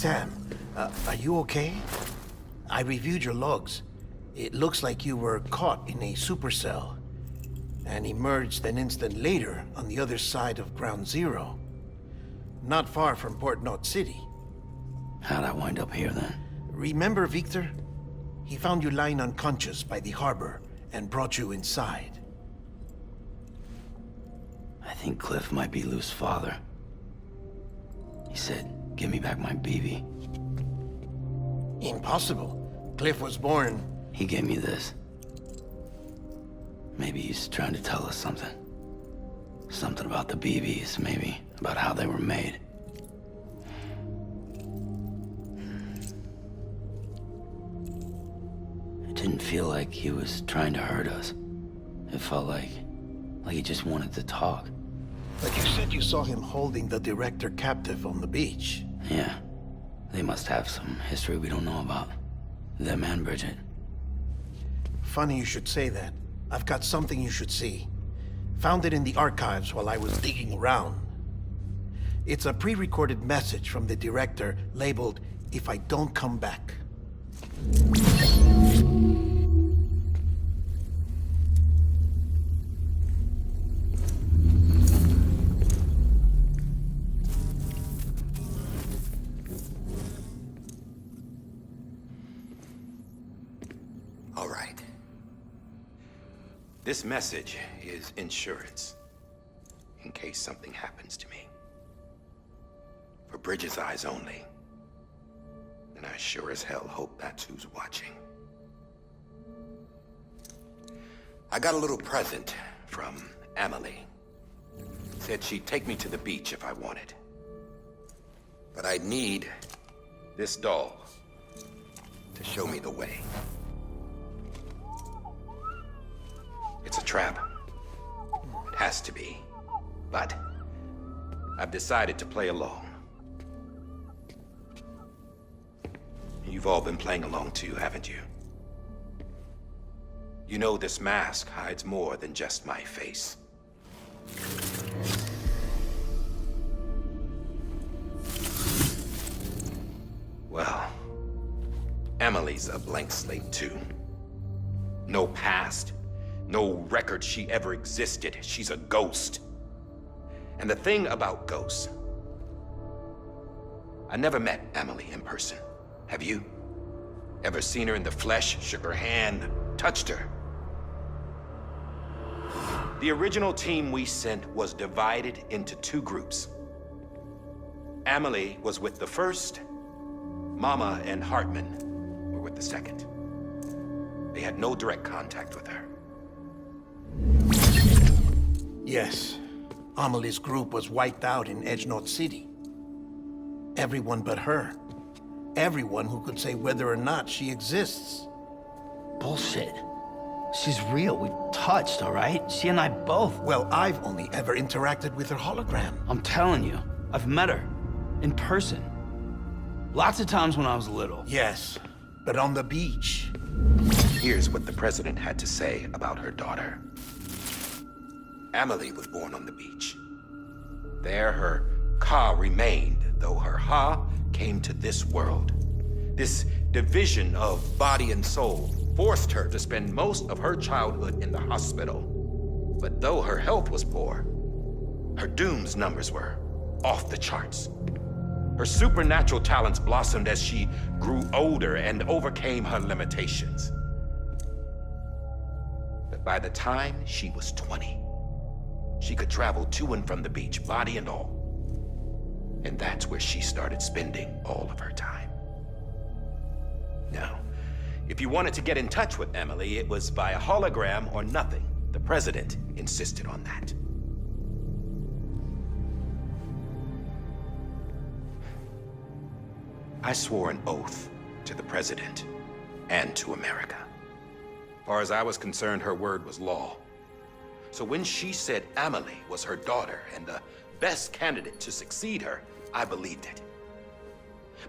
Sam, are you okay? I reviewed your logs. It looks like you were caught in a supercell and emerged an instant later on the other side of Ground Zero. Not far from Port Knot City. How'd I wind up here then? Remember Victor? He found you lying unconscious by the harbor and brought you inside. I think Cliff might be Lou's father. He said, give me back my BB. Impossible. Cliff was born... He gave me this. Maybe he's trying to tell us something. Something about the BBs, maybe. About how they were made. It didn't feel like he was trying to hurt us. It felt like he just wanted to talk. But you said you saw him holding the director captive on the beach. Yeah. They must have some history we don't know about. Them and Bridget. Funny you should say that. I've got something you should see. Found it in the archives while I was digging around. It's a pre-recorded message from the director labeled, "If I don't come back." All right. This message is insurance, in case something happens to me. For Bridget's eyes only. And I sure as hell hope that's who's watching. I got a little present from Emily. Said she'd take me to the beach if I wanted. But I'd need this doll to show me the way. It's a trap. It has to be. But I've decided to play along. You've all been playing along too, haven't you? You know this mask hides more than just my face. Well, Emily's a blank slate too. No past. No record she ever existed. She's a ghost. And the thing about ghosts, I never met Emily in person. Have you? Ever seen her in the flesh, shook her hand, touched her? The original team we sent was divided into two groups. Emily was with the first. Mama and Hartman were with the second. They had no direct contact with her. Yes. Amelie's group was wiped out in Edge Knot City. Everyone but her. Everyone who could say whether or not she exists. Bullshit. She's real. We've touched, all right? She and I both. Well, I've only ever interacted with her hologram. I'm telling you, I've met her. In person. Lots of times when I was little. Yes, but on the beach. Here's what the president had to say about her daughter. Emily was born on the beach. There her Ka remained, though her Ha came to this world. This division of body and soul forced her to spend most of her childhood in the hospital. But though her health was poor, her Doom's numbers were off the charts. Her supernatural talents blossomed as she grew older and overcame her limitations. But by the time she was 20, she could travel to and from the beach, body and all. And that's where she started spending all of her time. Now, if you wanted to get in touch with Emily, it was via hologram or nothing. The president insisted on that. I swore an oath to the president and to America. As far as I was concerned, her word was law. So when she said Emily was her daughter and the best candidate to succeed her, I believed it.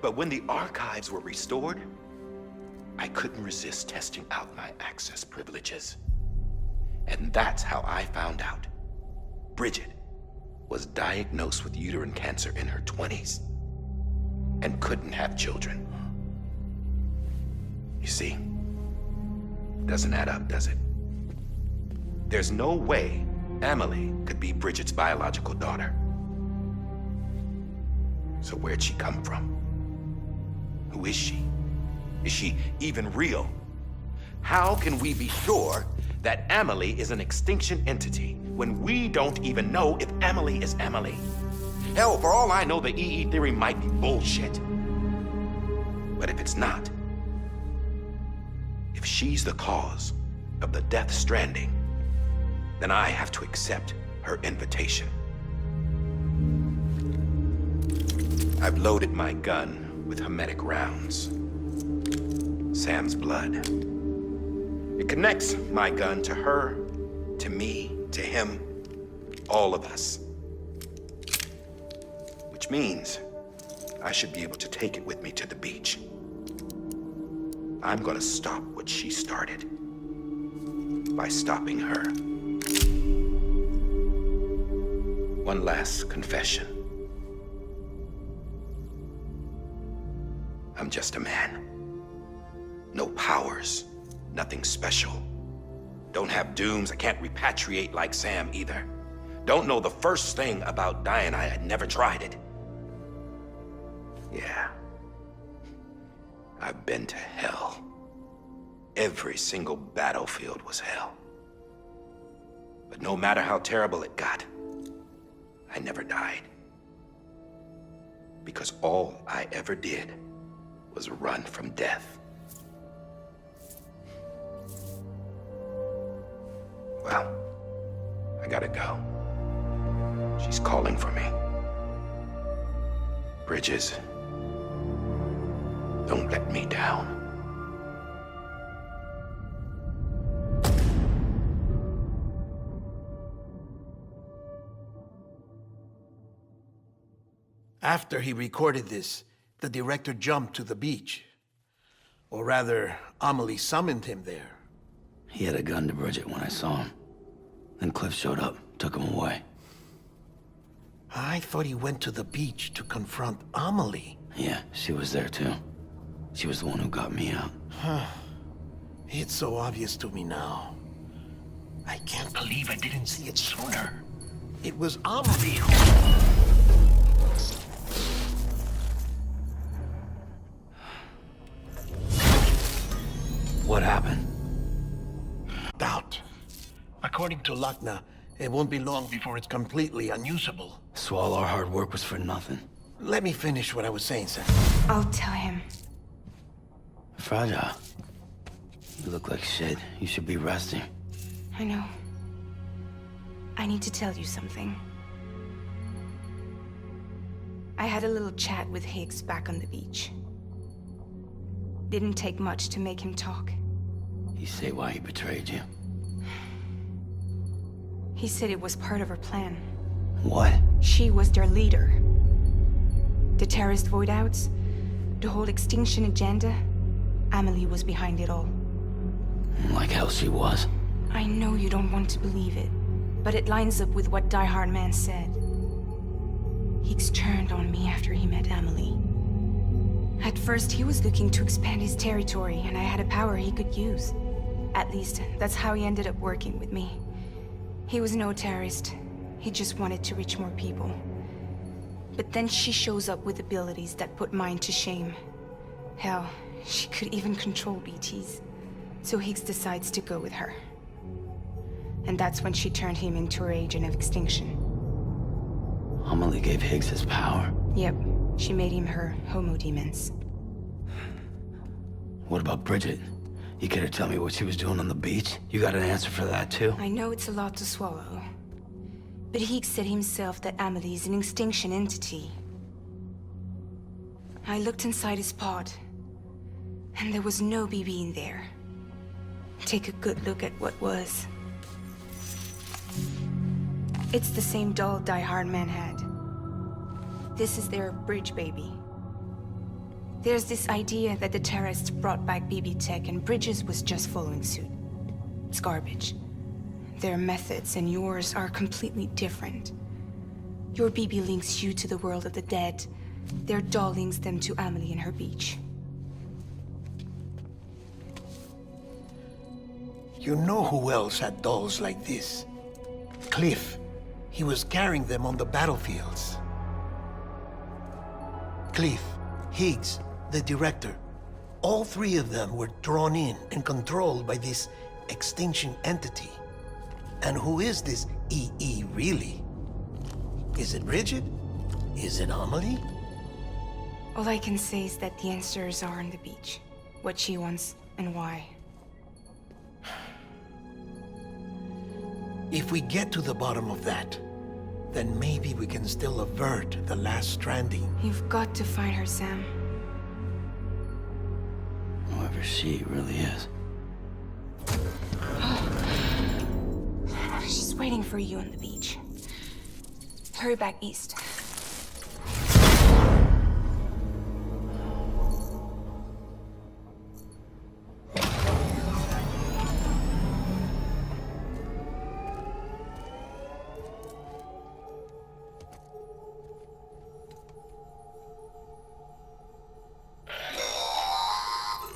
But when the archives were restored, I couldn't resist testing out my access privileges. And that's how I found out Bridget was diagnosed with uterine cancer in her 20s. and couldn't have children. You see, doesn't add up, does it? There's no way Emily could be Bridget's biological daughter. So where'd she come from? Who is she? Is she even real? How can we be sure that Emily is an extinction entity when we don't even know if Emily is Emily? Hell, for all I know, the EE theory might be bullshit. But if it's not, if she's the cause of the death stranding, then I have to accept her invitation. I've loaded my gun with hermetic rounds. Sam's blood. It connects my gun to her, to me, to him, all of us. Which means I should be able to take it with me to the beach. I'm gonna stop what she started by stopping her. One last confession. I'm just a man. No powers, nothing special. Don't have dooms, I can't repatriate like Sam either. Don't know the first thing about dying, I had never tried it. Yeah. I've been to hell. Every single battlefield was hell. But no matter how terrible it got, I never died. Because all I ever did was run from death. Well, I gotta go. She's calling for me. Bridges, don't let me down. After he recorded this, the director jumped to the beach. Or rather, Amelie summoned him there. He had a gun to Bridget when I saw him. Then Cliff showed up, took him away. I thought he went to the beach to confront Amelie. Yeah, she was there too. She was the one who got me out. It's so obvious to me now. I can't believe I didn't see it sooner. It was Amelie who... What happened? Doubt. According to Lakna, it won't be long before it's completely unusable. So all our hard work was for nothing. Let me finish what I was saying, Sam. I'll tell him. Fragile. You look like shit. You should be resting. I know. I need to tell you something. I had a little chat with Higgs back on the beach. Didn't take much to make him talk. You say why he betrayed you? He said it was part of her plan. What? She was their leader. The terrorist voidouts, the whole extinction agenda, Amelie was behind it all. Like hell she was. I know you don't want to believe it, but it lines up with what Die Hard Man said. Higgs turned on me after he met Amelie. At first, he was looking to expand his territory, and I had a power he could use. At least, that's how he ended up working with me. He was no terrorist. He just wanted to reach more people. But then she shows up with abilities that put mine to shame. Hell, she could even control BTs. So Higgs decides to go with her. And that's when she turned him into her agent of extinction. Amelie gave Higgs his power. Yep, she made him her homo demons. What about Bridget? You care to tell me what she was doing on the beach? You got an answer for that too? I know it's a lot to swallow. But Higgs said himself that Amelie is an extinction entity. I looked inside his pod, and there was no BB in there. Take a good look at what was. It's the same doll Die Hard Man had. This is their bridge baby. There's this idea that the terrorists brought back BB tech and Bridges was just following suit. It's garbage. Their methods and yours are completely different. Your BB links you to the world of the dead, Their doll links them to Amelie and her beach. You know who else had dolls like this? Cliff. He was carrying them on the battlefields. Cliff, Higgs, the director. All three of them were drawn in and controlled by this extinction entity. And who is this EE really? Is it Bridget? Is it Amelie? All I can say is that the answers are on the beach. What she wants and why. If we get to the bottom of that, then maybe we can still avert the last stranding. You've got to find her, Sam. Whoever she really is. She's waiting for you on the beach. Hurry back east.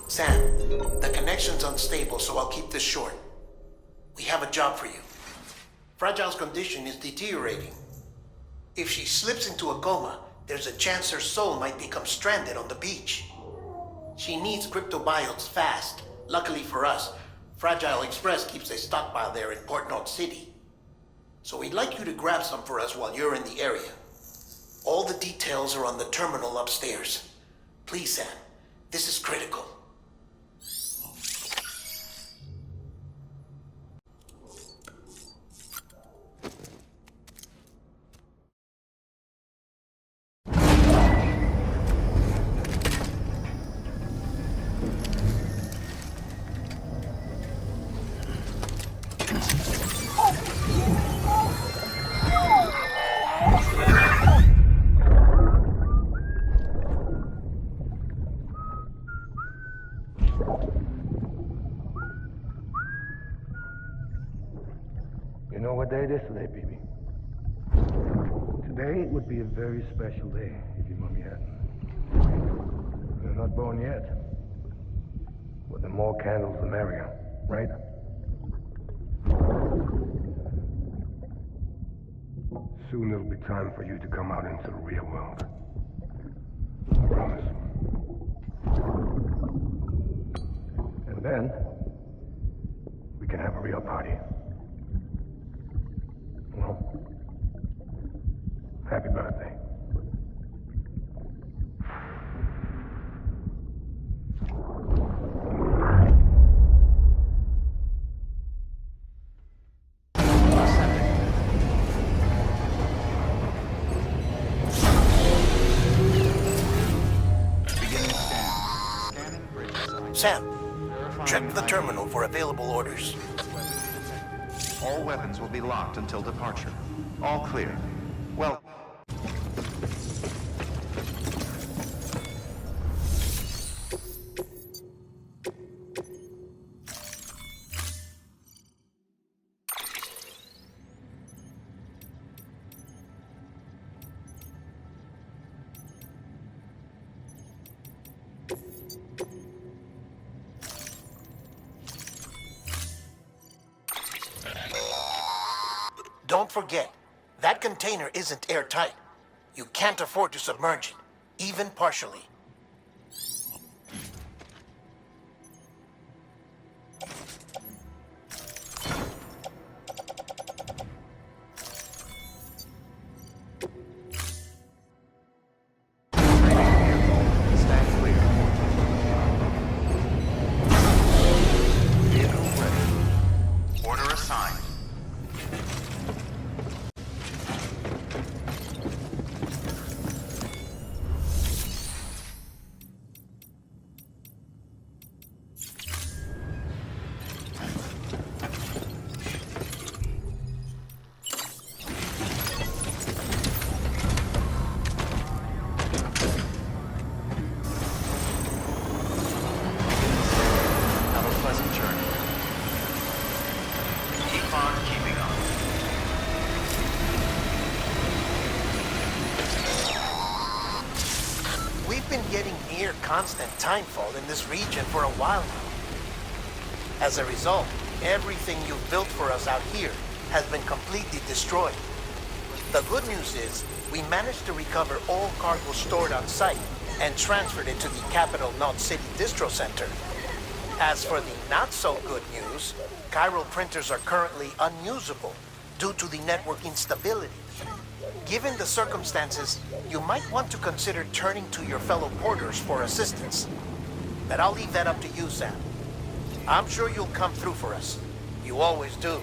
Sam, the connection's unstable, so I'll keep this short. We have a job for you. Fragile's condition is deteriorating. If she slips into a coma, there's a chance her soul might become stranded on the beach. She needs cryptobiotes fast. Luckily for us, Fragile Express keeps a stockpile there in Port North City. So we'd like you to grab some for us while you're in the area. All the details are on the terminal upstairs. Please, Sam, this is critical. You know what day it is today, baby? Today would be a very special day if your mommy hadn't. You're not born yet. But the more candles, the merrier, right? Soon it'll be time for you to come out into the real world. I promise. And then, we can have a real party. Well, happy birthday. Sam, check the terminal for available orders. All weapons will be locked until departure. All clear. Well... Don't forget, that container isn't airtight. You can't afford to submerge it, even partially. Stand clear. Vehicle ready. Order assigned. been getting near constant timefall in this region for a while now. As a result, everything you've built for us out here has been completely destroyed. The good news is, we managed to recover all cargo stored on site and transferred it to the Capital Knot City Distro Center. As for the not-so-good news, chiral printers are currently unusable due to the network instability. Given the circumstances, you might want to consider turning to your fellow porters for assistance. But I'll leave that up to you, Sam. I'm sure you'll come through for us. You always do.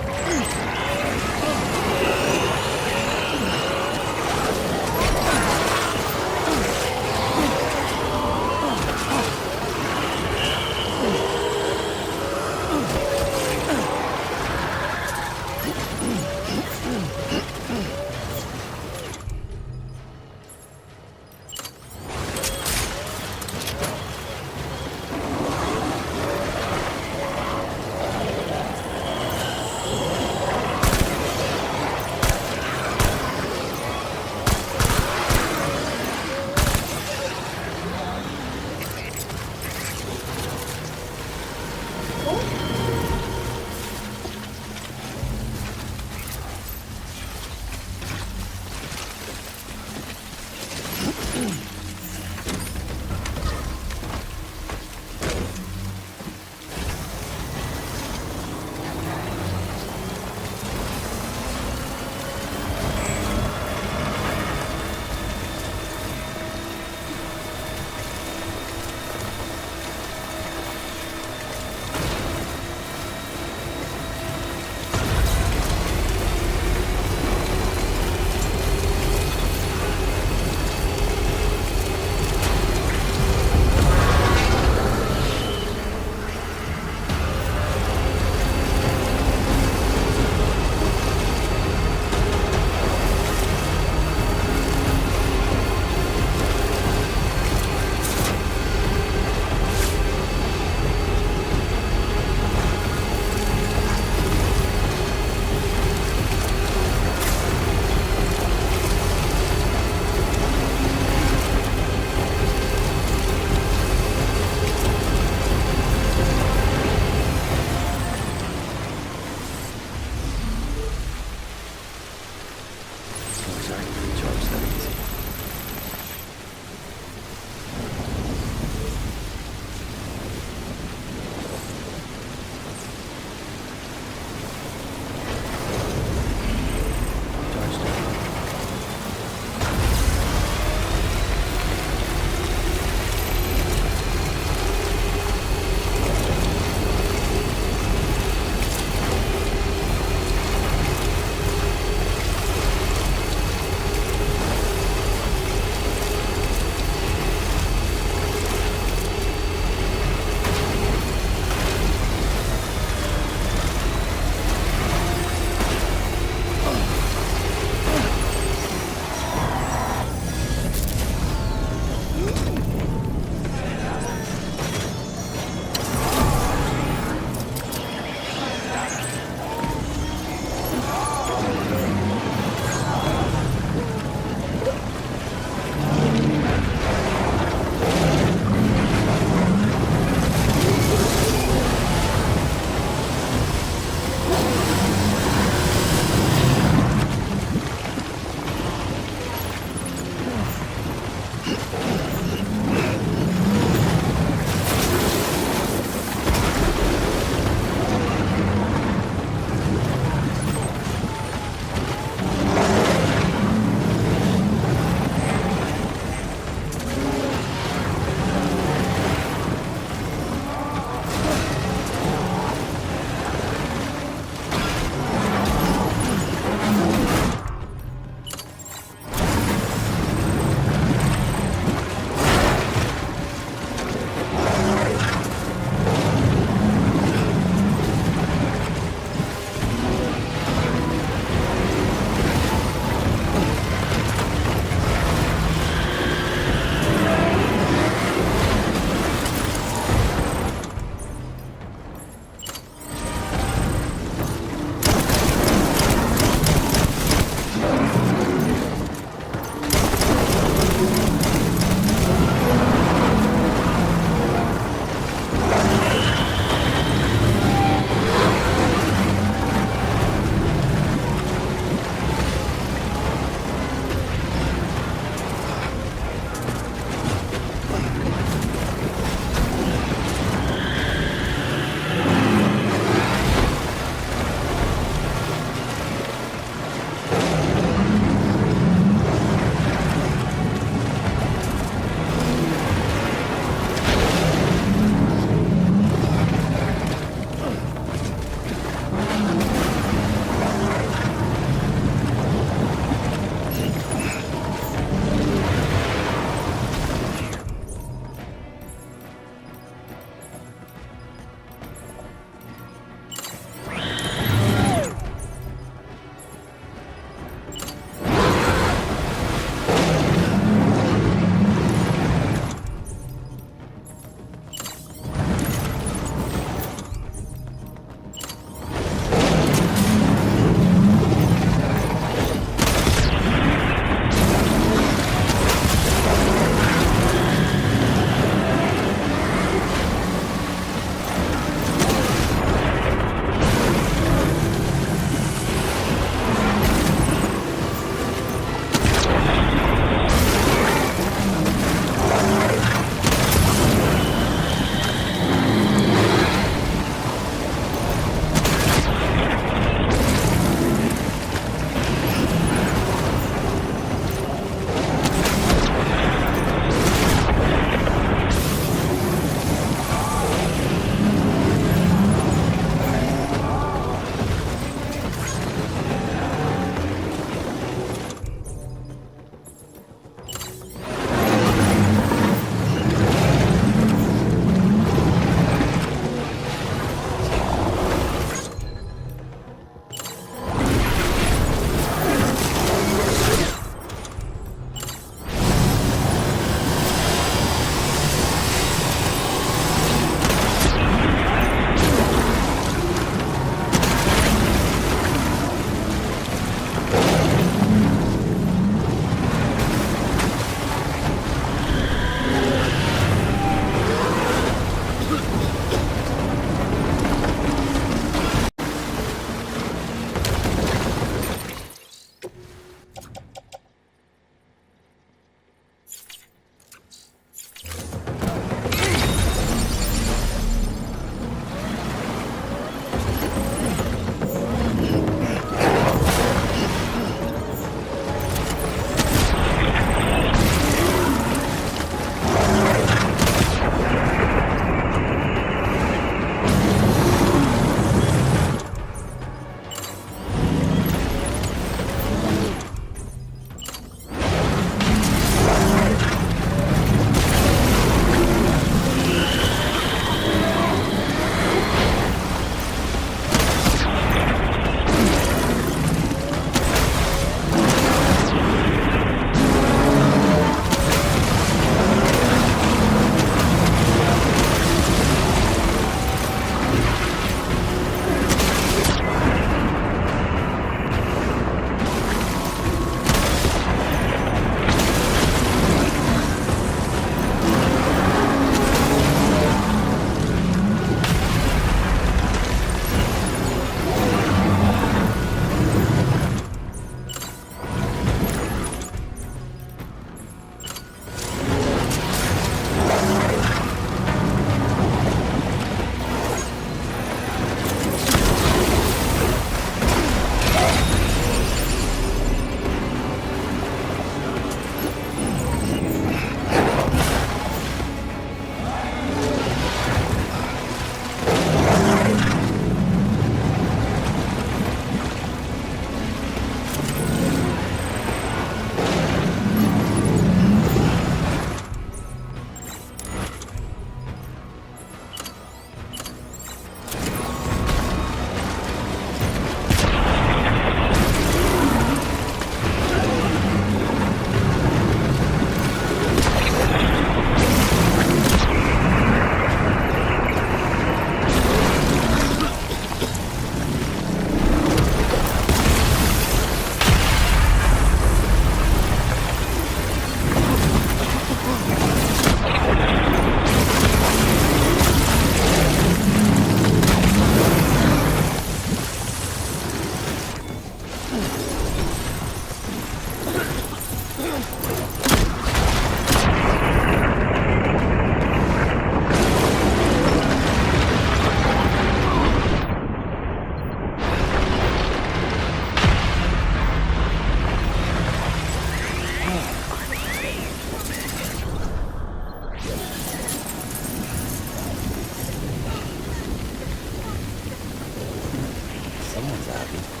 Someone's happy.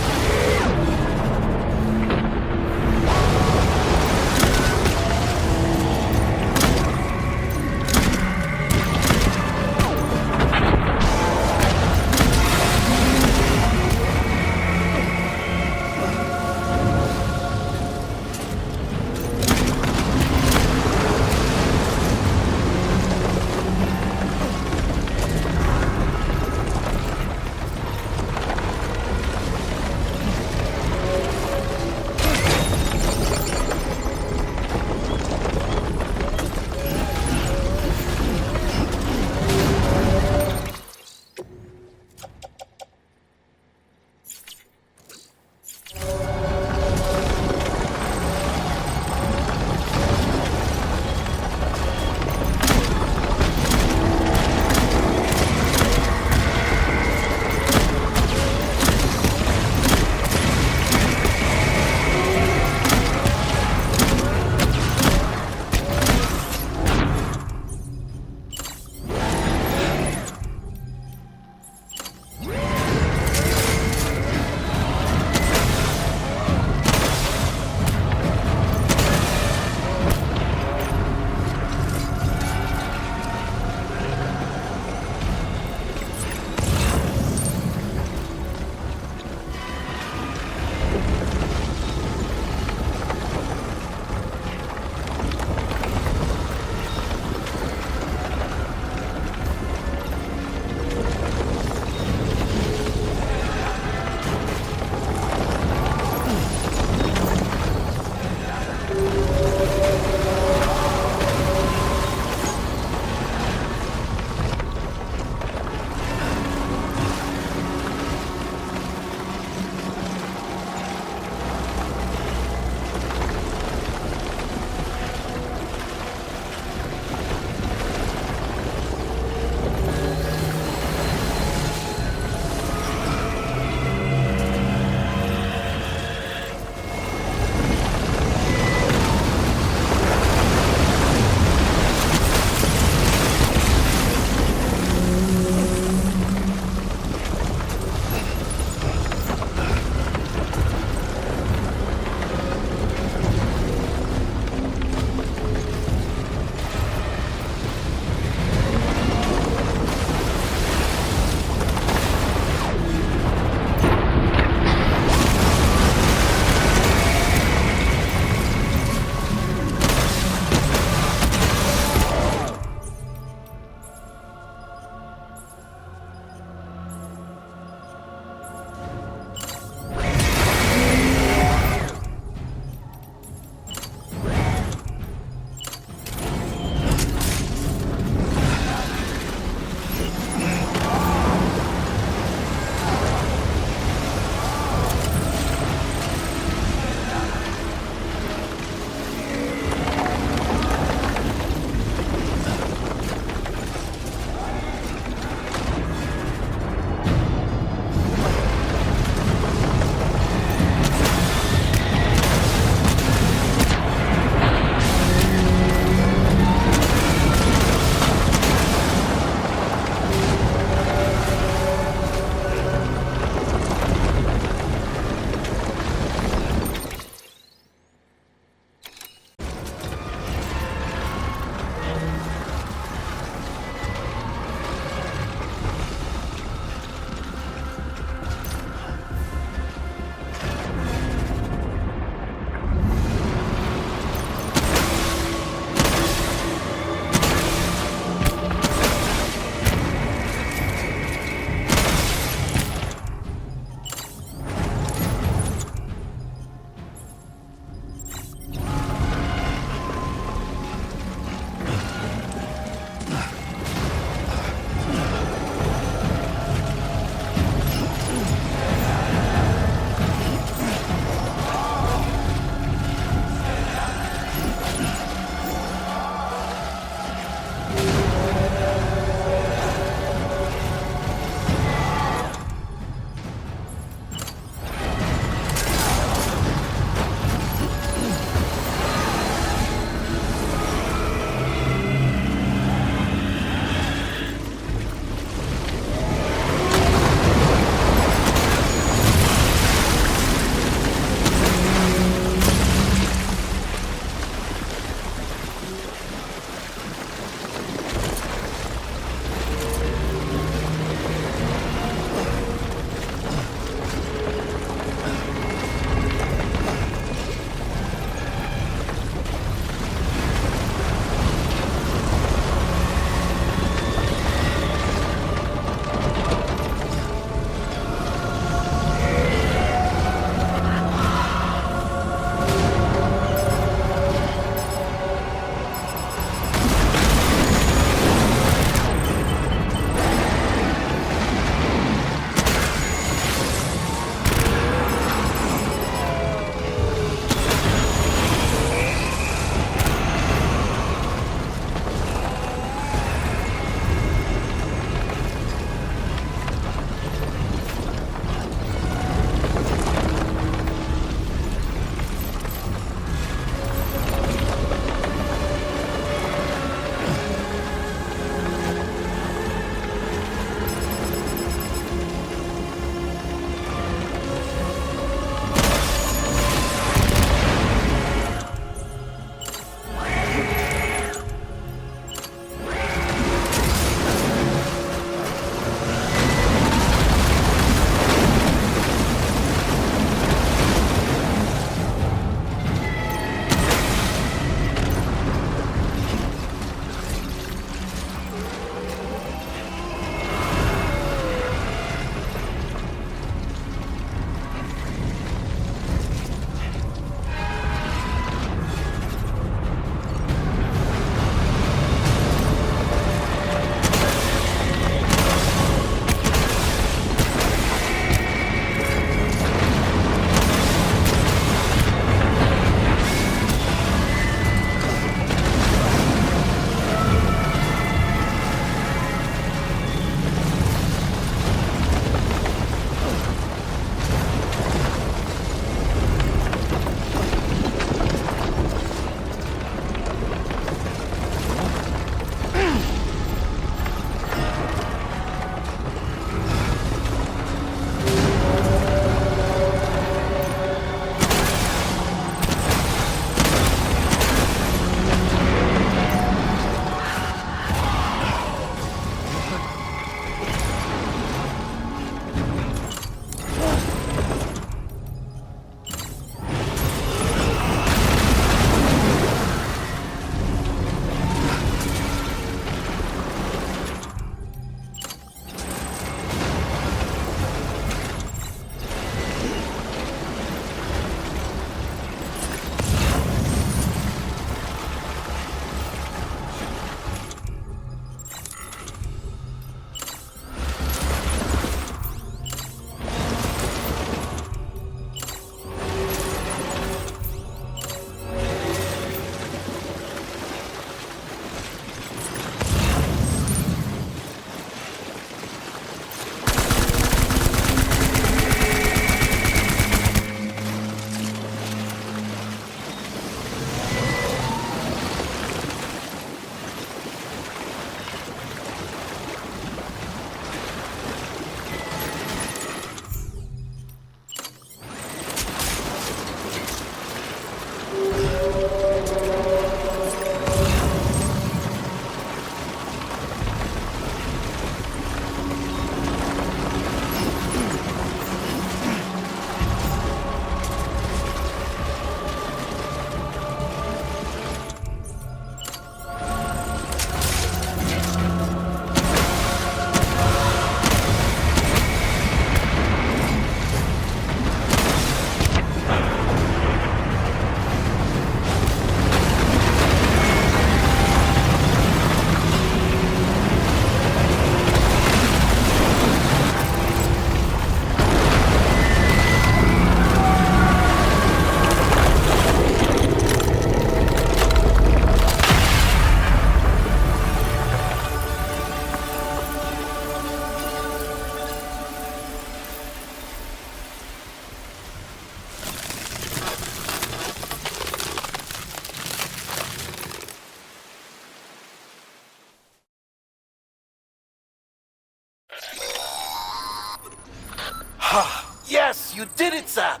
Ha! Yes, you did it, Sam!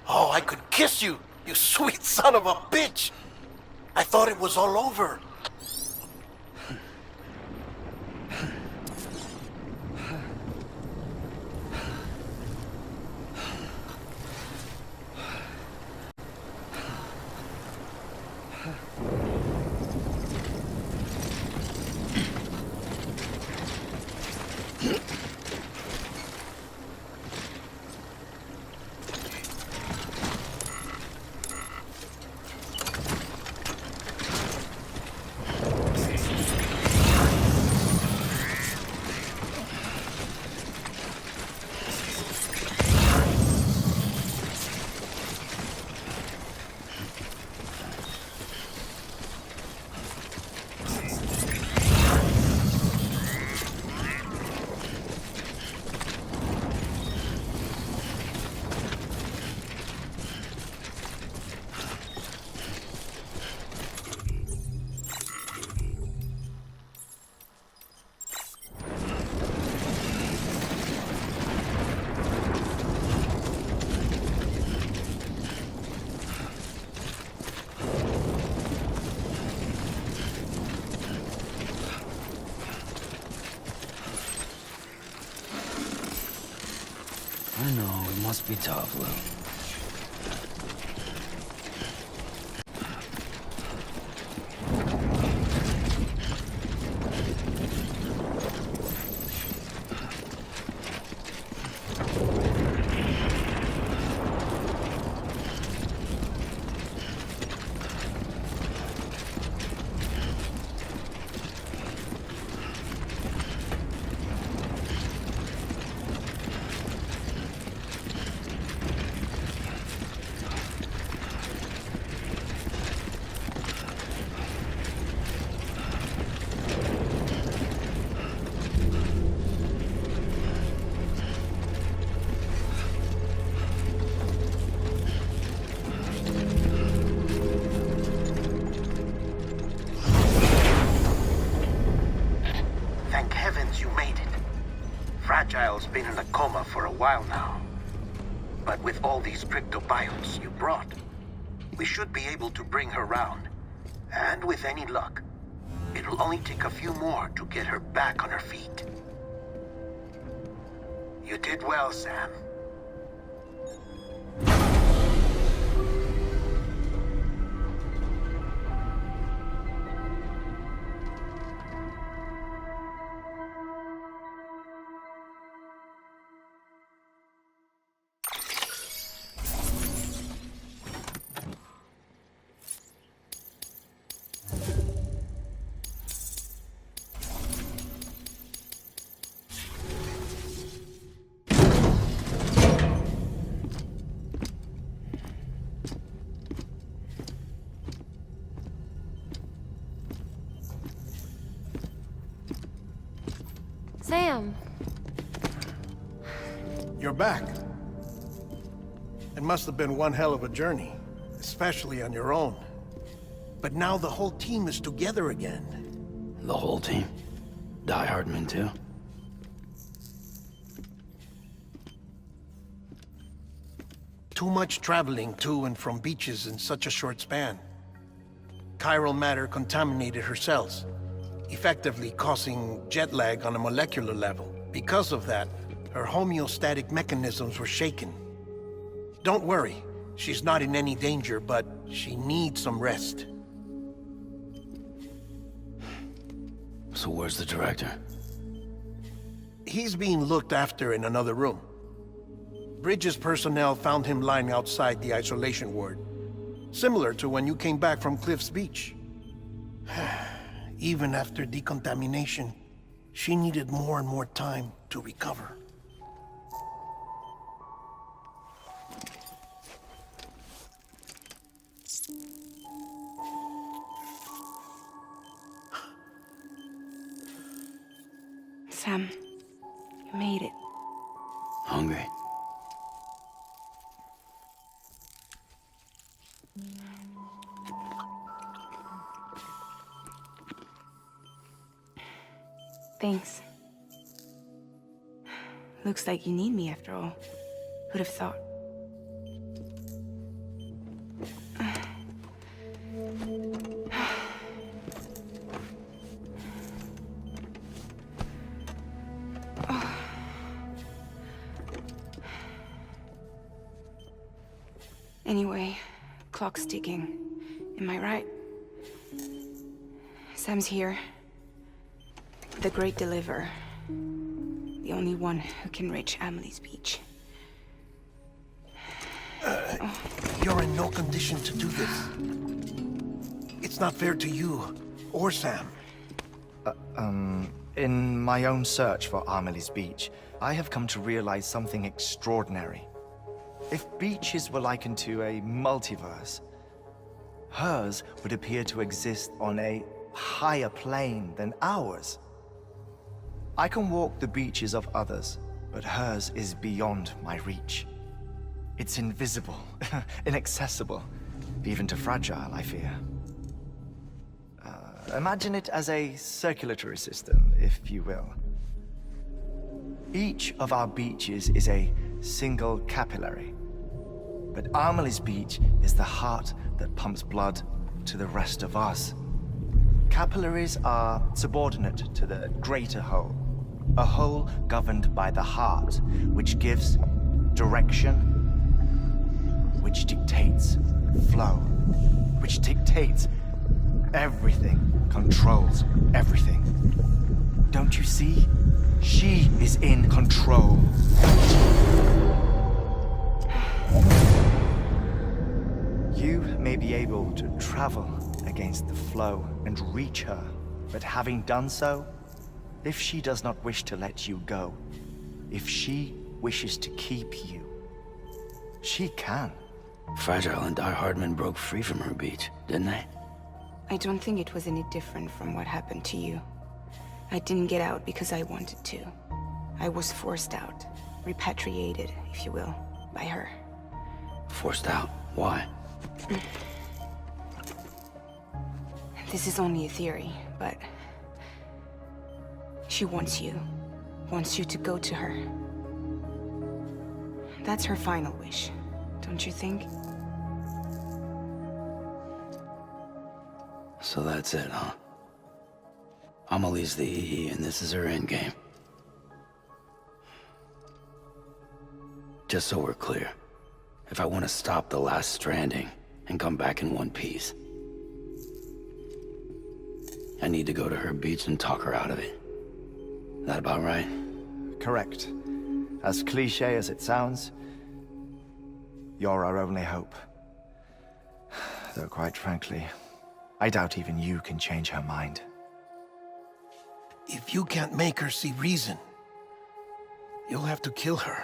Oh, I could kiss you, you sweet son of a bitch! I thought it was all over. I know, it must be tough, Lou. Thank heavens you made it. Fragile's been in a coma for a while now. But with all these cryptobiotes you brought, we should be able to bring her round. And with any luck, it'll only take a few more to get her back on her feet. You did well, Sam. Sam. You're back. It must have been one hell of a journey, especially on your own. But now the whole team is together again. The whole team? Die Hardman too? Too much traveling to and from beaches in such a short span. Chiral matter contaminated her cells, effectively causing jet lag on a molecular level. Because of that, her homeostatic mechanisms were shaken. Don't worry, she's not in any danger, but she needs some rest. So where's the director? He's being looked after in another room. Bridges personnel found him lying outside the isolation ward, similar to when you came back from Cliff's Beach. Even after decontamination, she needed more and more time to recover. Sam, you made it. Hungry? Thanks. Looks like you need me after all. Who'd have thought? Anyway, clock's ticking. Am I right? Sam's here. The Great Deliverer. The only one who can reach Amelie's beach. You're in no condition to do this. It's not fair to you or Sam. In my own search for Amelie's beach, I have come to realize something extraordinary. If beaches were likened to a multiverse, hers would appear to exist on a higher plane than ours. I can walk the beaches of others, but hers is beyond my reach. It's invisible, inaccessible, even to fragile, I fear. Imagine it as a circulatory system, if you will. Each of our beaches is a single capillary. But Amelie's beach is the heart that pumps blood to the rest of us. Capillaries are subordinate to the greater whole. A whole governed by the heart, which gives direction, which dictates flow, which dictates everything, controls everything. Don't you see? She is in control. You may be able to travel against the flow and reach her, but having done so, if she does not wish to let you go, if she wishes to keep you, she can. Fragile and Die Hardman broke free from her beach, didn't they? I don't think it was any different from what happened to you. I didn't get out because I wanted to. I was forced out. Repatriated, if you will, by her. Forced out? Why? This is only a theory, but... she wants you. Wants you to go to her. That's her final wish, don't you think? So that's it, huh? Amelie's the EE, and this is her endgame. Just so we're clear, if I want to stop the last Stranding and come back in one piece, I need to go to her beach and talk her out of it. That about right? Correct. As cliche as it sounds, you're our only hope. Though quite frankly, I doubt even you can change her mind. If you can't make her see reason, you'll have to kill her.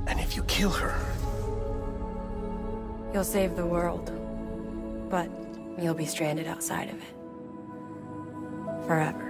And if you kill her... You'll save the world, but you'll be stranded outside of it. Forever.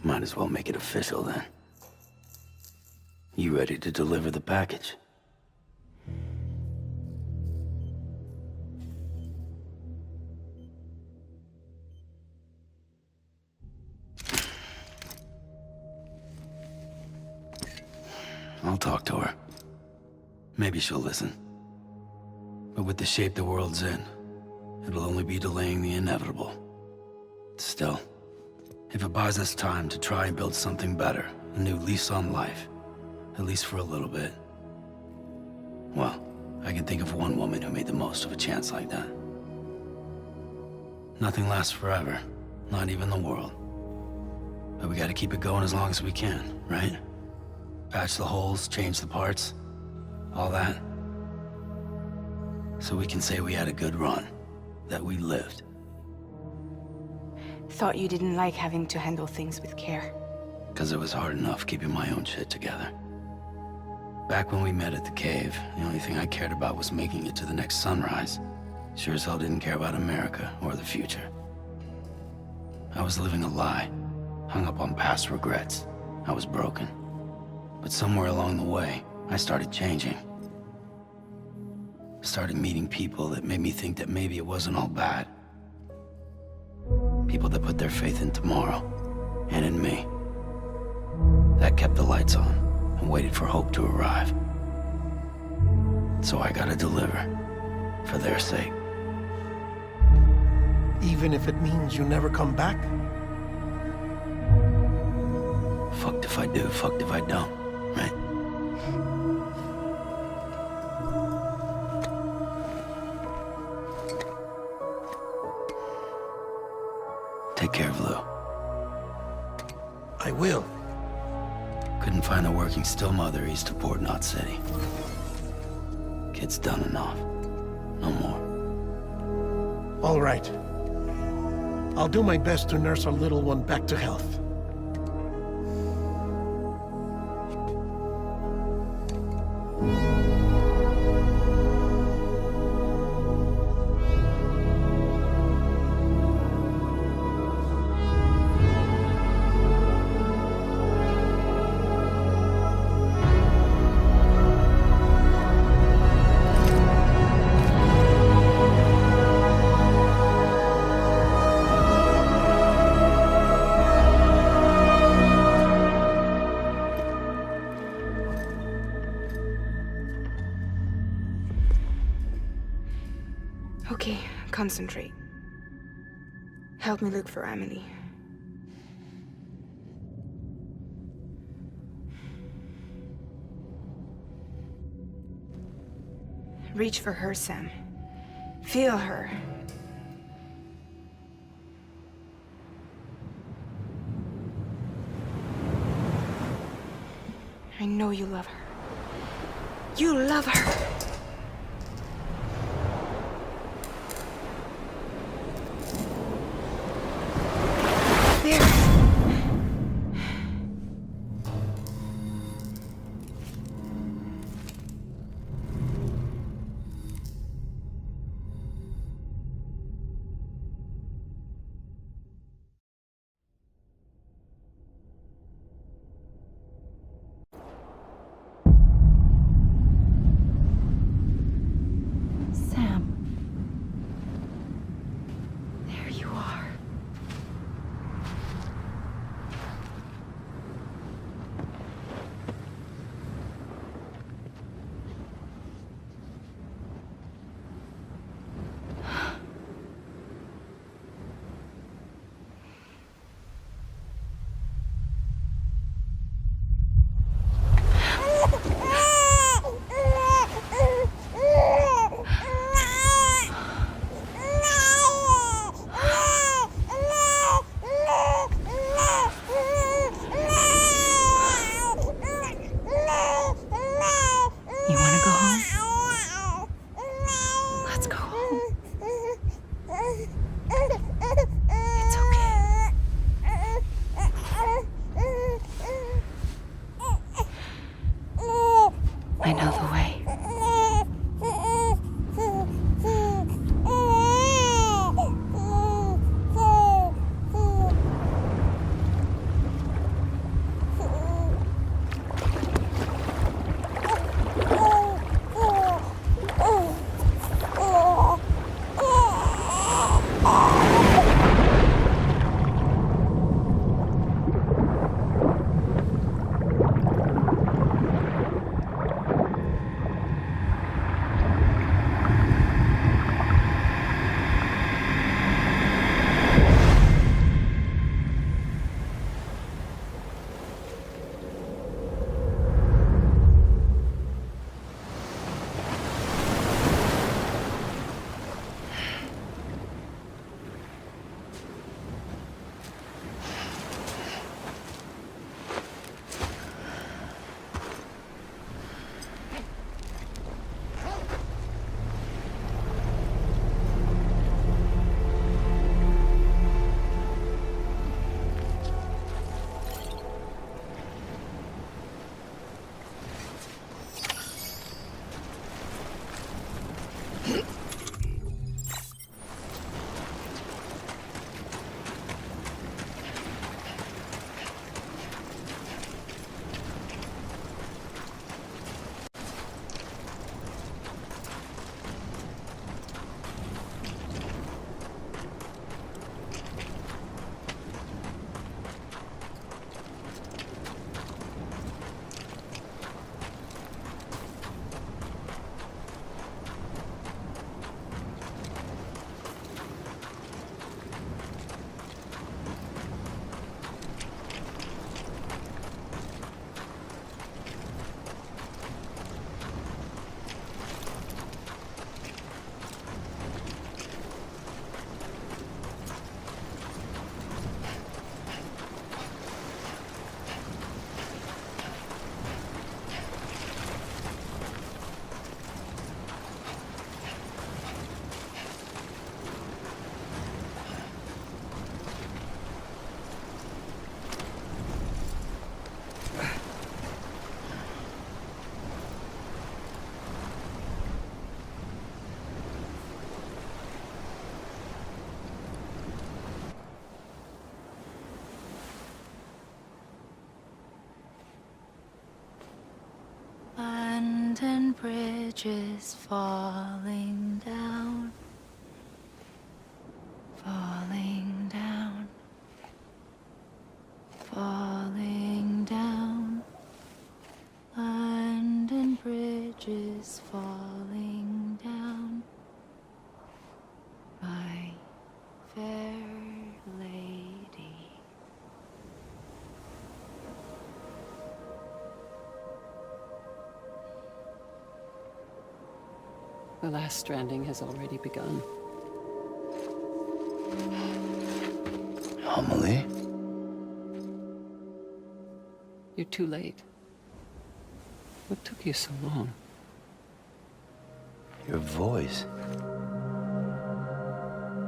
Might as well make it official then. You ready to deliver the package? I'll talk to her. Maybe she'll listen. But with the shape the world's in, it'll only be delaying the inevitable. Still, if it buys us time to try and build something better, a new lease on life, at least for a little bit, well, I can think of one woman who made the most of a chance like that. Nothing lasts forever, not even the world. But we gotta keep it going as long as we can, right? Patch the holes, change the parts, all that. So we can say we had a good run, that we lived. Thought you didn't like having to handle things with care. Because it was hard enough keeping my own shit together. Back when we met at the cave, the only thing I cared about was making it to the next sunrise. Sure as hell didn't care about America or the future. I was living a lie, hung up on past regrets. I was broken. But somewhere along the way, I started changing. I started meeting people that made me think that maybe it wasn't all bad. People that put their faith in tomorrow, and in me. That kept the lights on, and waited for hope to arrive. So I gotta deliver, for their sake. Even if it means you never come back? Fucked if I do, fucked if I don't, right? Take care of Lou. I will. Couldn't find a working still mother east of Port Knot City. Kid's done enough. No more. All right. I'll do my best to nurse our little one back to health. Okay, concentrate. Help me look for Emily. Reach for her, Sam. Feel her. I know you love her. You love her! bridges falling down, falling down, falling down. London Bridge is falling down, my fair lady. The last stranding has already begun. Amelie? You're too late. What took you so long? Your voice.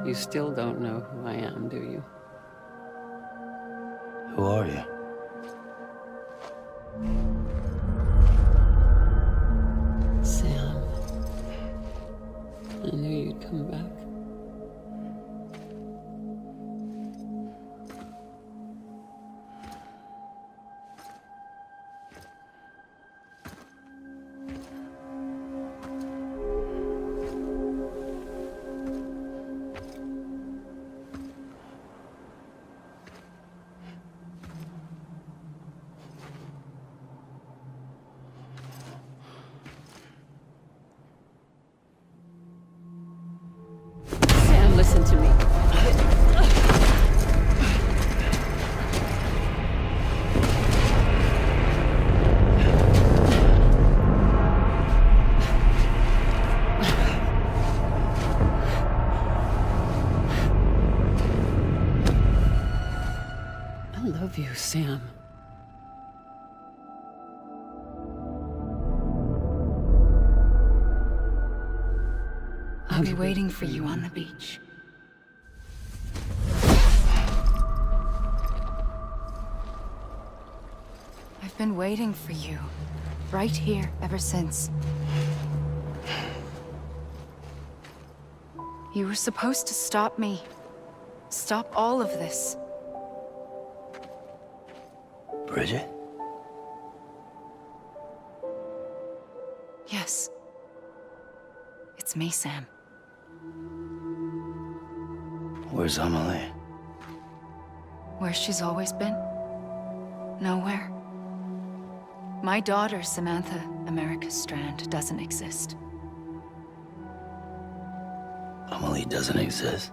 You still don't know who I am, do you? Who are you? Sam. I knew you'd come back. Sam, listen to me. I love you, Sam. I'll be waiting for you on the beach. I've been waiting for you, right here, ever since. You were supposed to stop me. Stop all of this. Bridget? Yes. It's me, Sam. Where's Amelie? Where she's always been. Nowhere. My daughter, Samantha America Strand, doesn't exist. Amelie doesn't exist.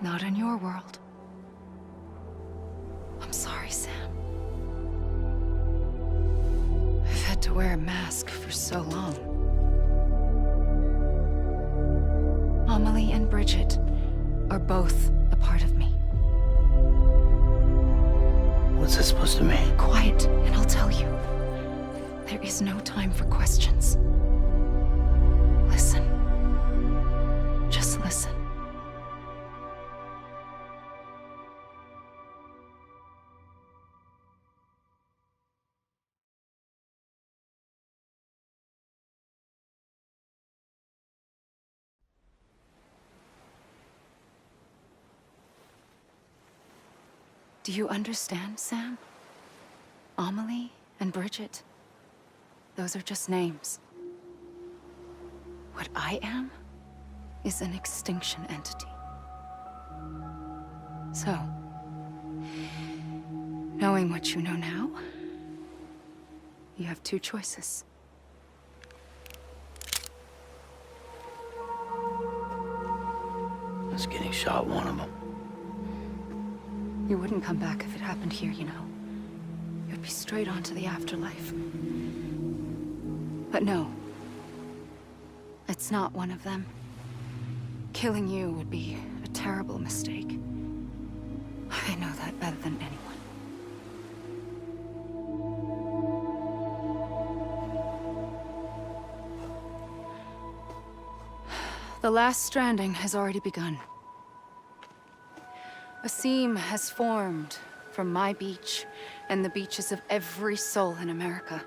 Not in your world. I'm sorry, Sam. I've had to wear a mask for so long. Amelie and Bridget are both a part of me. What's this supposed to mean? Quiet, and I'll tell you. There is no time for questions. Listen. Just listen. Do you understand, Sam? Amelie and Bridget, those are just names. What I am is an extinction entity. So, knowing what you know now, you have two choices. Is getting shot one of them? You wouldn't come back if it happened here, you know. You'd be straight on to the afterlife. But no. It's not one of them. Killing you would be a terrible mistake. I know that better than anyone. The last stranding has already begun. A seam has formed from my beach and the beaches of every soul in America.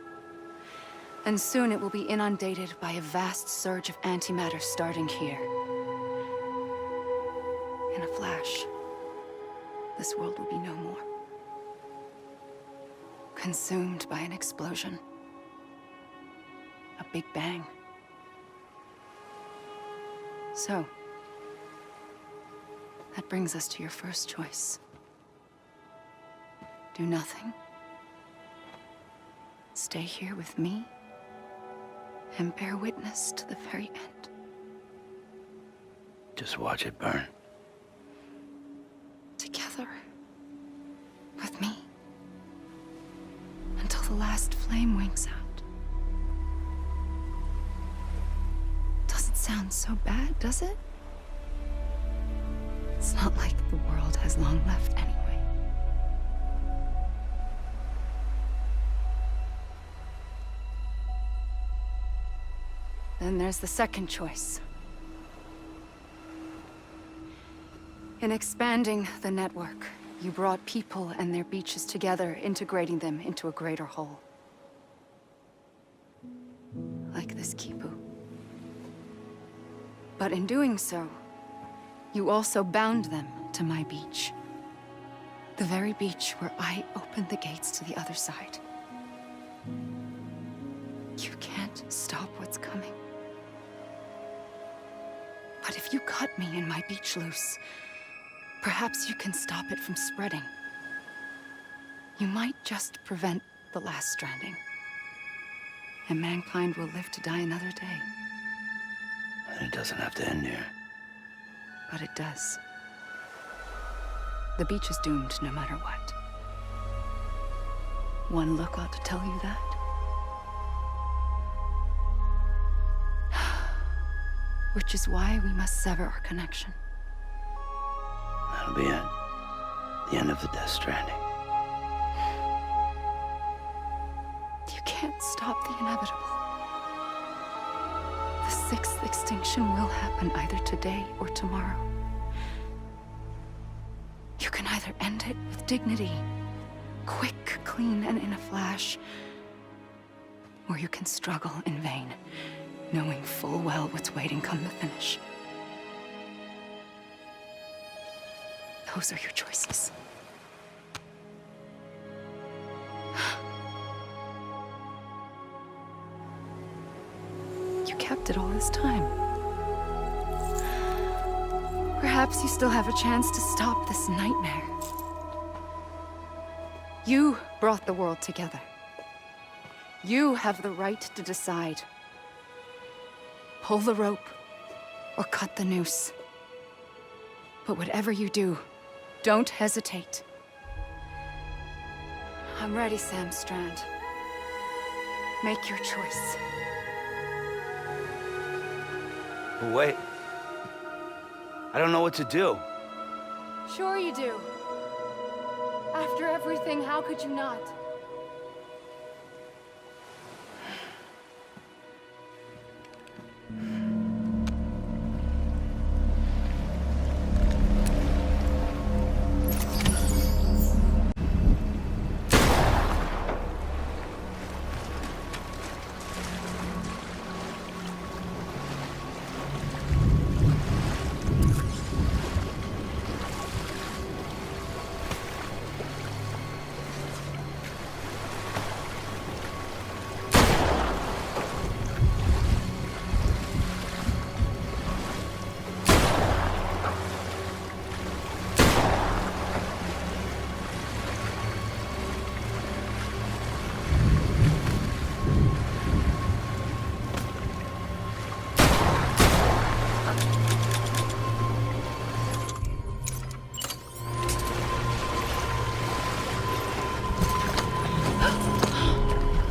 And soon it will be inundated by a vast surge of antimatter starting here. In a flash, this world will be no more. Consumed by an explosion. A big bang. So, that brings us to your first choice. Do nothing. Stay here with me and bear witness to the very end. Just watch it burn. Together. With me. Until the last flame winks out. Doesn't sound so bad, does it? It's not like the world has long left anyway. Then there's the second choice. In expanding the network, you brought people and their beaches together, integrating them into a greater whole. Like this Kipu. But in doing so, you also bound them to my beach. The very beach where I opened the gates to the other side. You can't stop what's coming. But if you cut me and my beach loose, perhaps you can stop it from spreading. You might just prevent the last stranding. And mankind will live to die another day. And it doesn't have to end here. But it does. The beach is doomed no matter what. One look ought to tell you that. Which is why we must sever our connection. That'll be it. The end of the Death Stranding. You can't stop the inevitable. The sixth extinction will happen either today or tomorrow. You can either end it with dignity, quick, clean, and in a flash, or you can struggle in vain, knowing full well what's waiting come the finish. Those are your choices. You kept it all this time. Perhaps you still have a chance to stop this nightmare. You brought the world together. You have the right to decide. Pull the rope, or cut the noose. But whatever you do, don't hesitate. I'm ready, Sam Strand. Make your choice. But wait. I don't know what to do. Sure you do. After everything, how could you not?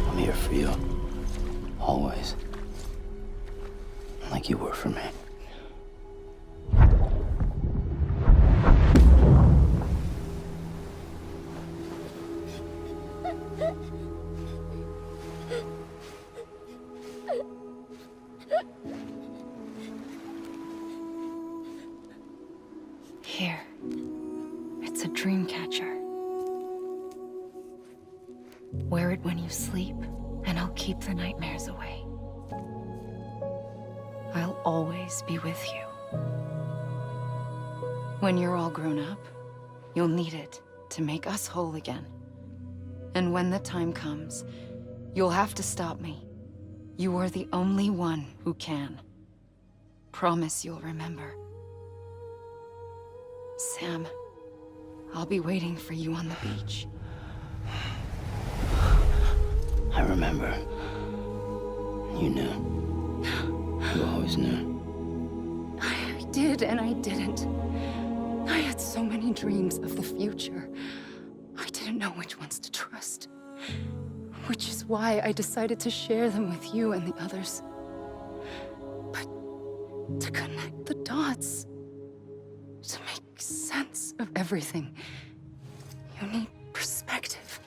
I'm here for you. Always. Like you were for me. Here. It's a dream catcher. Wear it when you sleep, and I'll keep the nightmares away. I'll always be with you. When you're all grown up, you'll need it to make us whole again. And when the time comes, you'll have to stop me. You are the only one who can. promise you'll remember. Sam, I'll be waiting for you on the beach. I remember. You knew. You always knew. I did and I didn't. I had so many dreams of the future. I didn't know which ones to trust. Which is why I decided to share them with you and the others. But to connect the dots, to make sense of everything, you need perspective.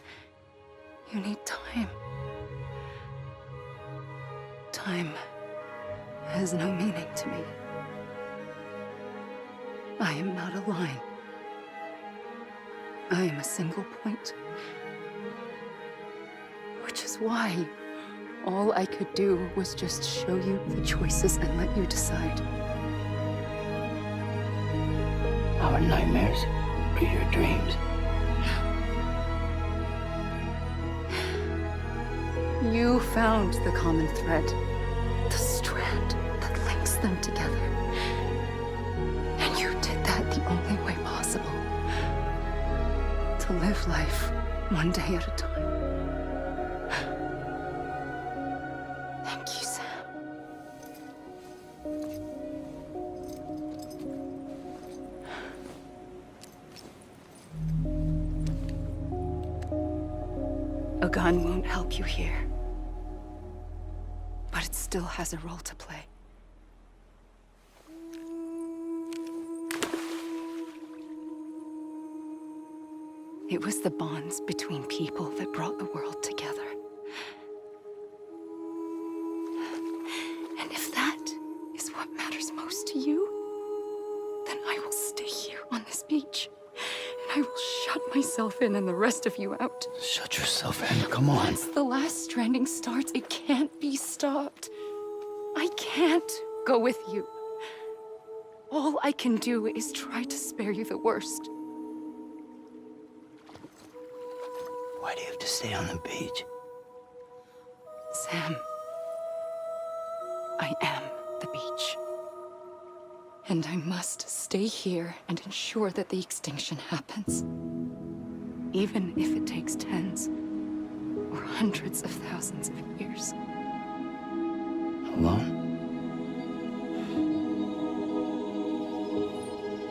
You need time. Time has no meaning to me. I am not a line. I am a single point. Which is why all I could do was just show you the choices and let you decide. Our nightmares are your dreams. You found the common thread, the strand that links them together. And you did that the only way possible. To live life one day at a time. Thank you, Sam. A gun won't help you here. But it still has a role to play. It was the bonds between people that brought the world together. And if that is what matters most to you, then I will stay here on this beach. And I will shut myself in and the rest of you out. Shut yourself in, come on. Once the last stranding starts, it can't be stopped. I can't go with you. All I can do is try to spare you the worst. Why do you have to stay on the beach? Sam, I am the beach. And I must stay here and ensure that the extinction happens. Even if it takes tens or hundreds of thousands of years. Alone?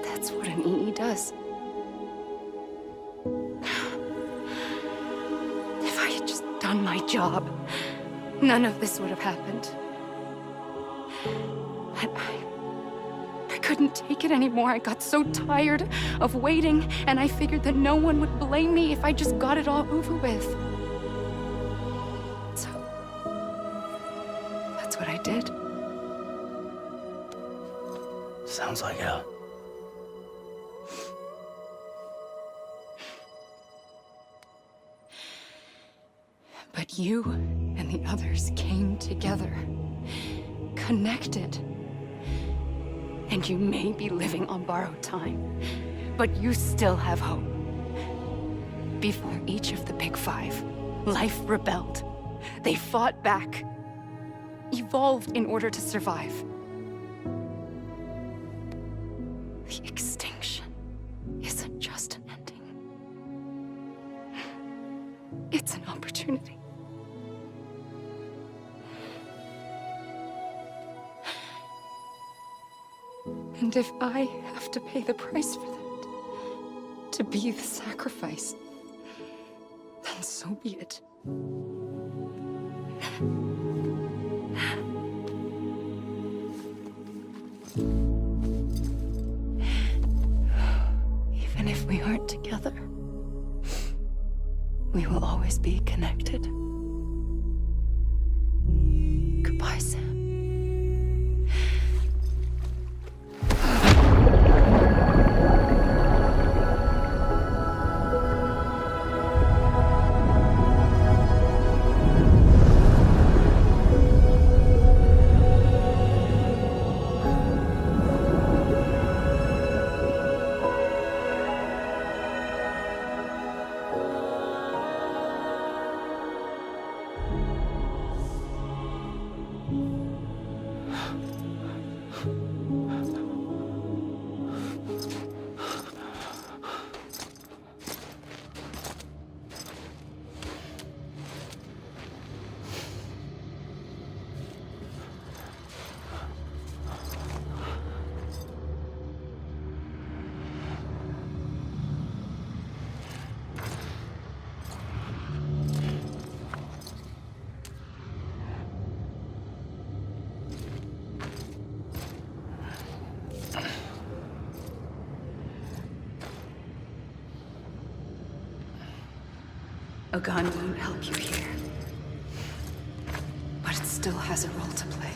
That's what an EE does. If I had just done my job, none of this would have happened. But I couldn't take it anymore. I got so tired of waiting, and I figured that no one would blame me if I just got it all over with. So, that's what I did. Sounds like hell. But you and the others came together, connected. And you may be living on borrowed time, but you still have hope. Before each of the Big Five, life rebelled. They fought back, evolved in order to survive. The extinction isn't just an ending. It's an opportunity. And if I have to pay the price for that, to be the sacrifice, then so be it. Even if we aren't together, we will always be connected. Goodbye, Sam. A gun won't help you here. But it still has a role to play.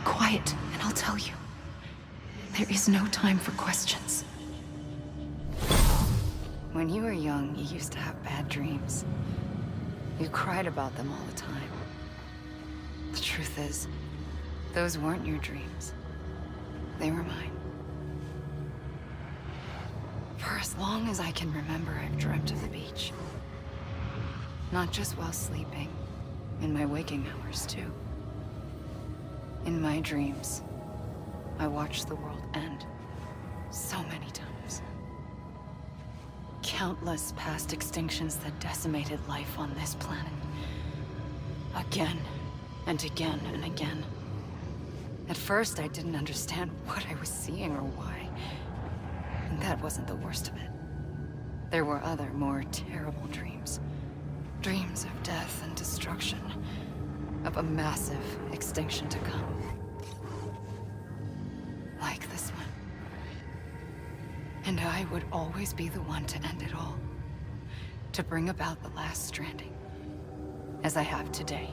Quiet, and I'll tell you. There is no time for questions. When you were young, you used to have bad dreams. You cried about them all the time. The truth is, those weren't your dreams. They were mine. For as long as I can remember, I've dreamt of the beach. Not just while sleeping, in my waking hours too. In my dreams, I watched the world end so many times. Countless past extinctions that decimated life on this planet. Again, and again, and again. At first, I didn't understand what I was seeing or why. And that wasn't the worst of it. There were other, more terrible dreams. Dreams of death and destruction. Of a massive extinction to come. Like this one. And I would always be the one to end it all. To bring about the last stranding. As I have today.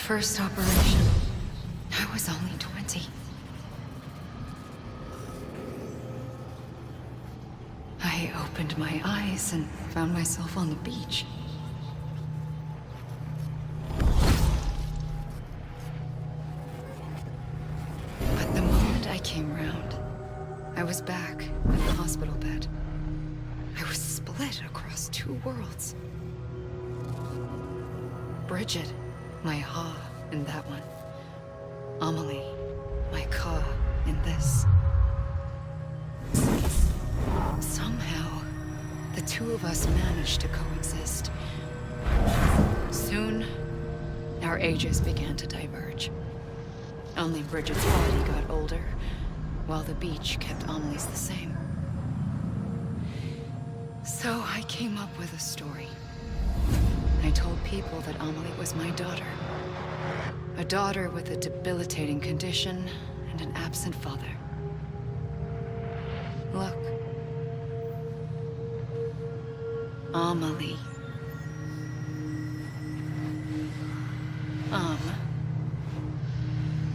first operation, I was only 20. I opened my eyes and found myself on the beach. But the moment I came round, I was back in the hospital bed. I was split across two worlds. Bridget, my Ha in that one. Amelie, my Ka in this. Somehow, the two of us managed to coexist. Soon, our ages began to diverge. Only Bridget's body got older, while the beach kept Amelie's the same. So I came up with a story. I told people that Amelie was my daughter. A daughter with a debilitating condition and an absent father. Look. Amelie.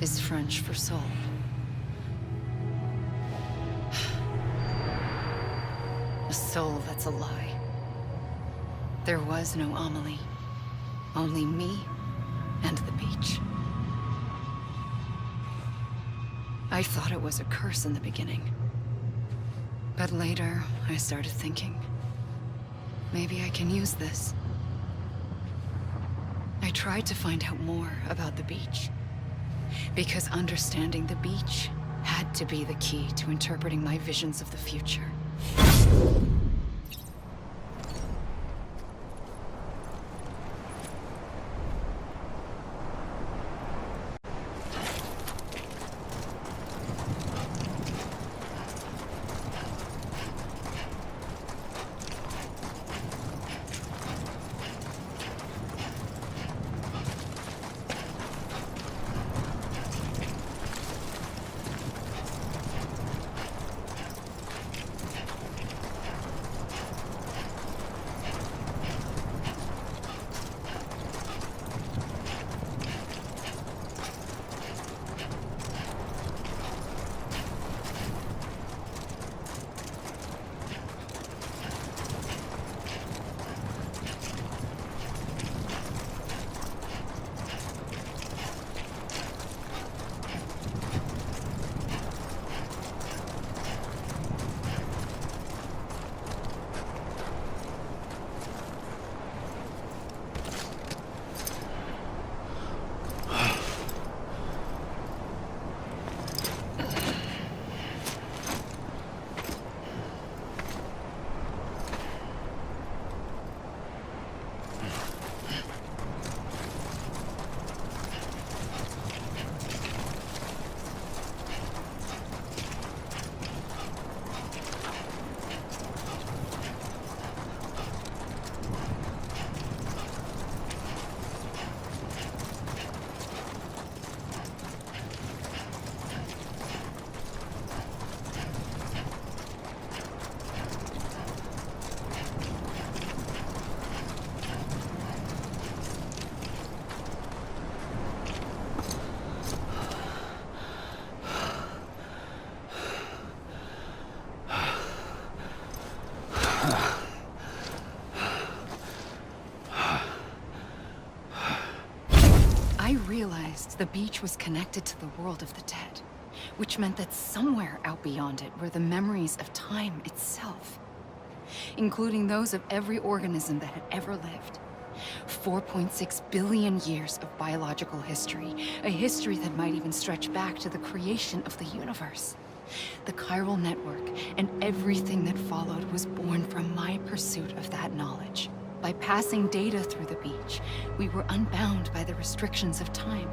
Is French for soul. A soul that's a lie. There was no Amelie. Only me and the beach. I thought it was a curse in the beginning. But later, I started thinking, maybe I can use this. I tried to find out more about the beach. Because understanding the beach had to be the key to interpreting my visions of the future. I realized the beach was connected to the world of the dead, which meant that somewhere out beyond it were the memories of time itself, including those of every organism that had ever lived. 4.6 billion years of biological history, a history that might even stretch back to the creation of the universe. The chiral network and everything that followed was born from my pursuit of that knowledge. By passing data through the beach, we were unbound by the restrictions of time.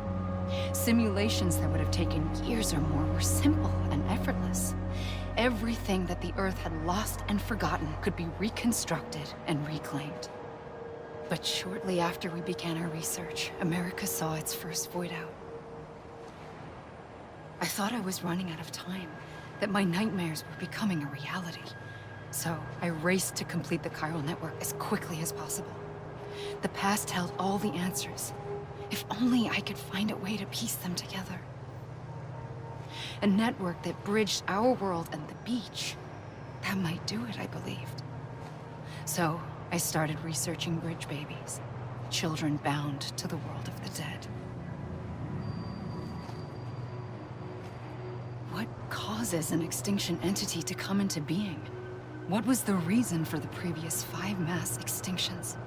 Simulations that would have taken years or more were simple and effortless. Everything that the Earth had lost and forgotten could be reconstructed and reclaimed. But shortly after we began our research, America saw its first void out. I thought I was running out of time, that my nightmares were becoming a reality. So I raced to complete the chiral network as quickly as possible. The past held all the answers. If only I could find a way to piece them together. A network that bridged our world and the beach. That might do it, I believed. So, I started researching bridge babies. Children bound to the world of the dead. What causes an extinction entity to come into being? What was the reason for the previous 5 mass extinctions?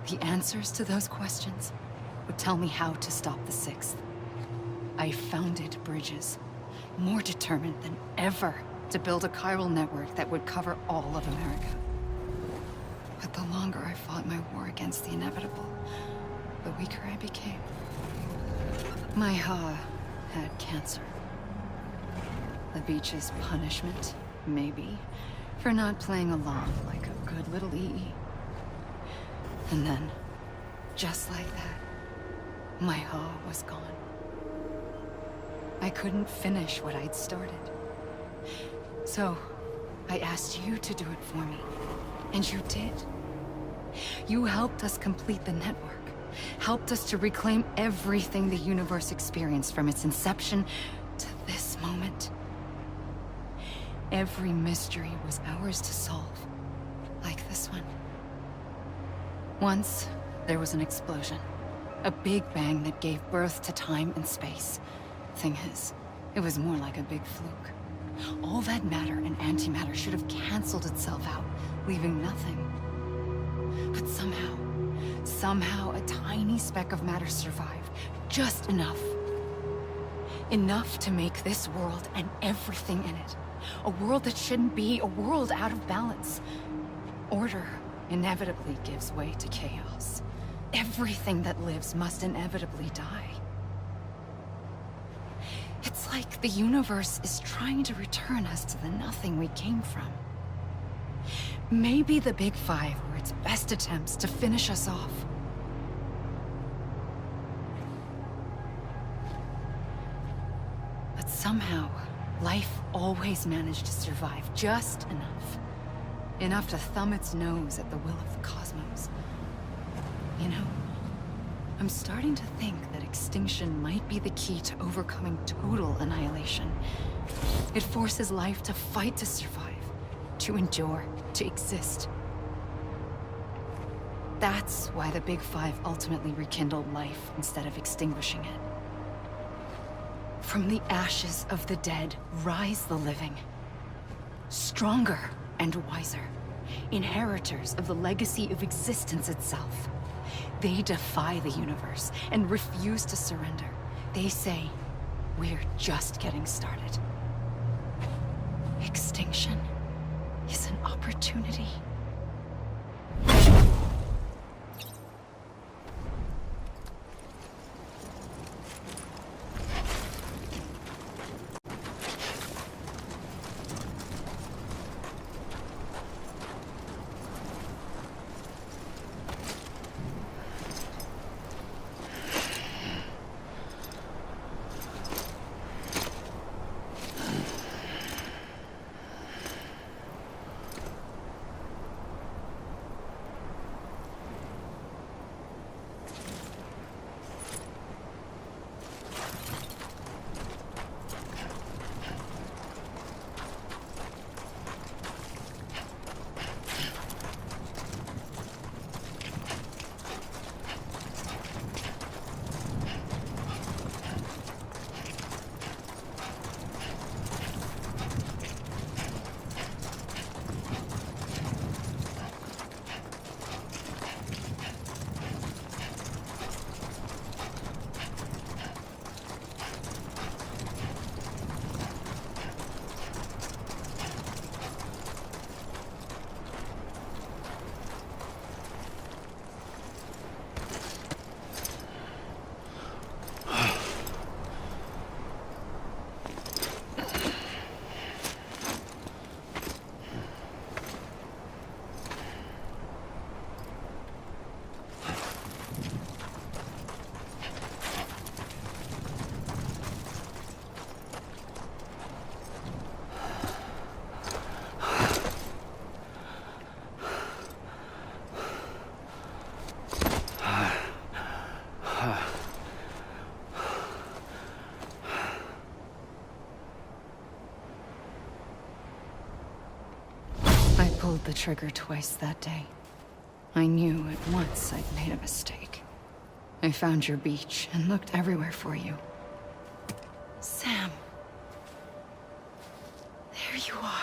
The answers to those questions would tell me how to stop the 6th. I founded bridges, more determined than ever to build a chiral network that would cover all of America. But the longer I fought my war against the inevitable, the weaker I became. My Ha had cancer. The beach's punishment, maybe, for not playing along like a good little EE. And then, just like that, my Ha was gone. I couldn't finish what I'd started. So, I asked you to do it for me. And you did. You helped us complete the network. Helped us to reclaim everything the universe experienced from its inception to this moment. Every mystery was ours to solve. Like this one. Once, there was an explosion. A big bang that gave birth to time and space. Thing is, it was more like a big fluke. All that matter and antimatter should have canceled itself out, leaving nothing. But somehow a tiny speck of matter survived. Just enough. Enough to make this world and everything in it. A world that shouldn't be, a world out of balance. Order inevitably gives way to chaos. Everything that lives must inevitably die. It's like the universe is trying to return us to the nothing we came from. Maybe the Big Five were its best attempts to finish us off. But somehow, life always managed to survive just enough. Enough to thumb its nose at the will of the cosmos. You know, I'm starting to think that extinction might be the key to overcoming total annihilation. It forces life to fight to survive, to endure, to exist. That's why the Big Five ultimately rekindled life instead of extinguishing it. From the ashes of the dead, rise the living. Stronger and wiser. Inheritors of the legacy of existence itself. They defy the universe and refuse to surrender. They say, we're just getting started. Extinction is an opportunity. pulled the trigger twice that day. I knew at once I'd made a mistake. I found your beach and looked everywhere for you. Sam. There you are.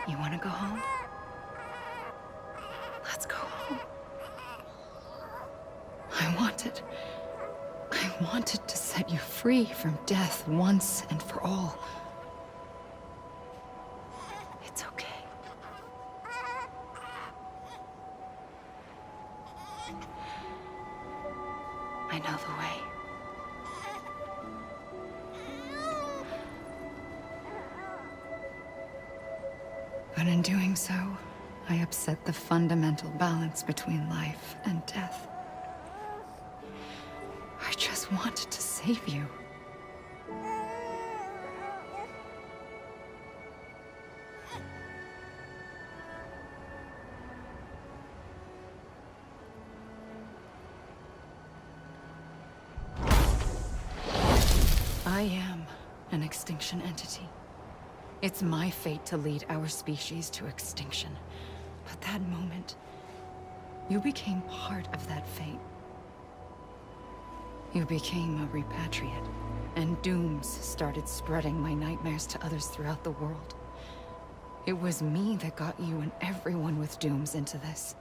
You want to go home? Let's go home. I wanted to set you free from death once and for all. It's okay. I know the way. But in doing so, I upset the fundamental balance between life and death. I just wanted to save you. I am an extinction entity. It's my fate to lead our species to extinction. But that moment, you became part of that fate. You became a repatriate, and dooms started spreading my nightmares to others throughout the world. It was me that got you and everyone with dooms into this.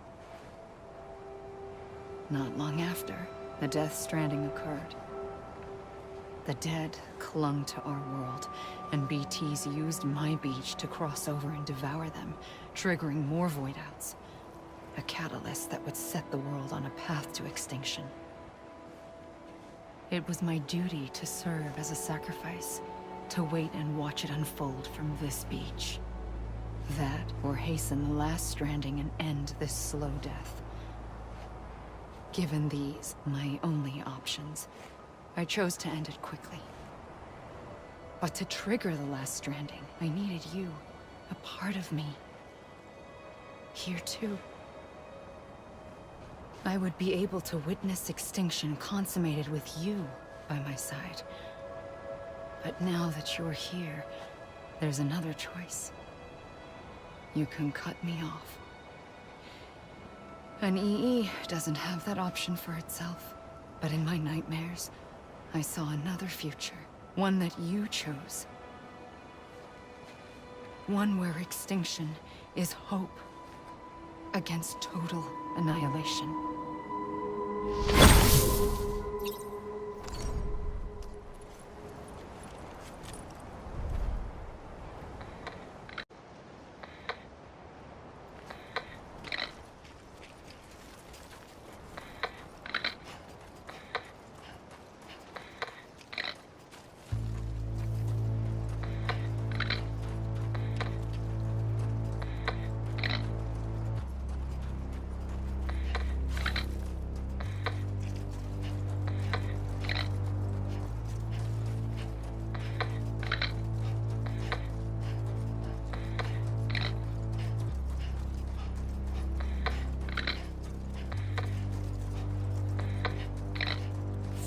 Not long after, the Death Stranding occurred. The dead clung to our world, and BTs used my beach to cross over and devour them, triggering more void outs. A catalyst that would set the world on a path to extinction. It was my duty to serve as a sacrifice, to wait and watch it unfold from this beach. That, or hasten the last stranding and end this slow death. Given these, my only options, I chose to end it quickly. But to trigger the last stranding, I needed you, a part of me. Here too. I would be able to witness extinction consummated with you by my side. But now that you're here, there's another choice. You can cut me off. An EE doesn't have that option for itself. But in my nightmares, I saw another future. One that you chose. One where extinction is hope against total annihilation.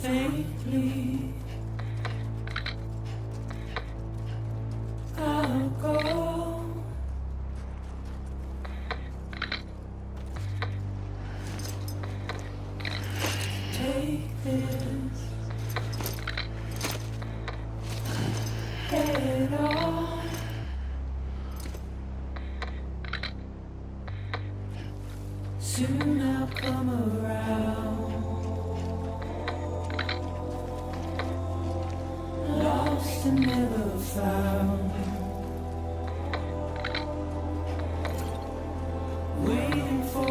Faintly, I'll go. Take this head on. Soon I'll come around. Lost and never found. Waiting for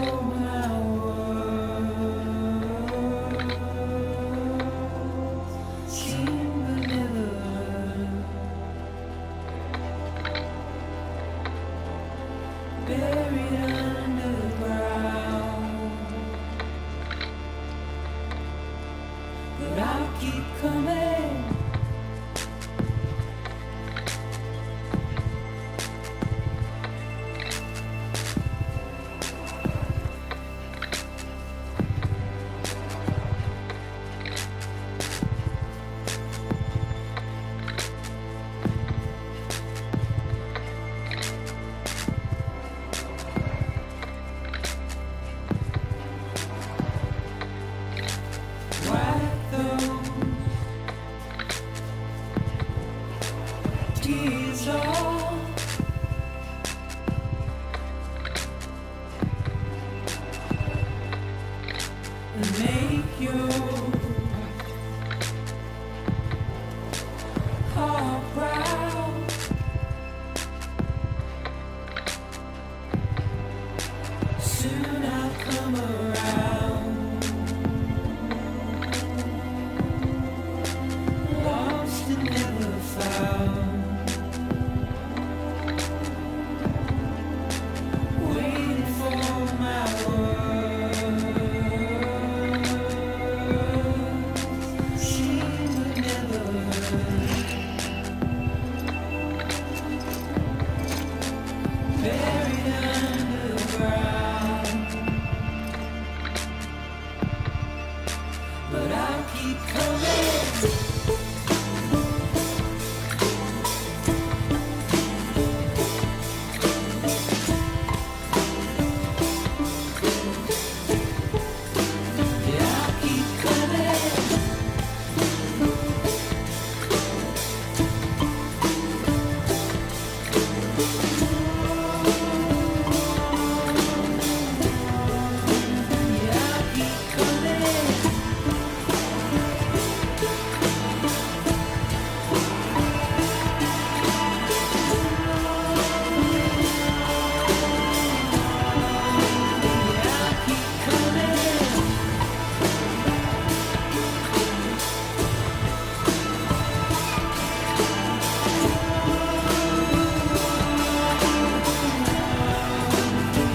coming. Wipe those tears off. And make your heart proud. Soon I'll come around. Lost and never found. Waiting for my words. She would never hurt. Buried underground. But I'll keep coming. Yeah, I'll keep coming. Yeah, I'll keep coming. Yeah, I'll keep coming. Yeah, I'll keep coming. Yeah, I'll keep coming.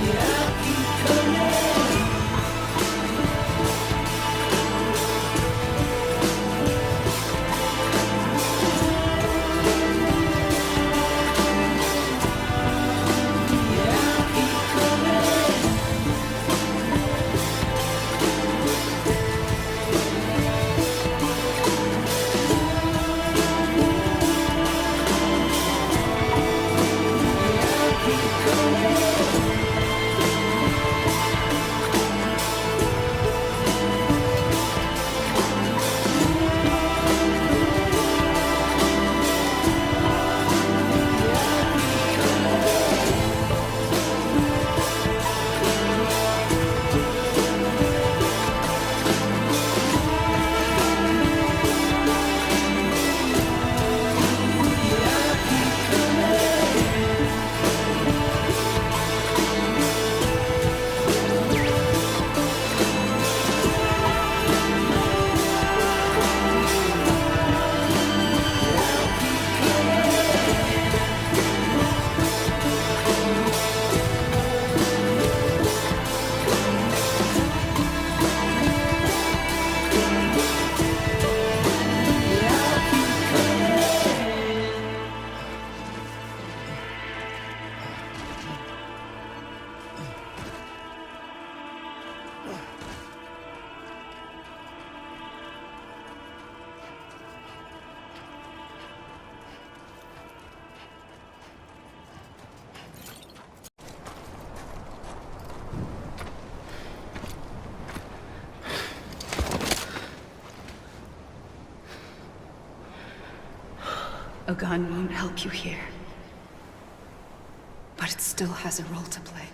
Yeah, I'll keep coming. A gun won't help you here. But it still has a role to play.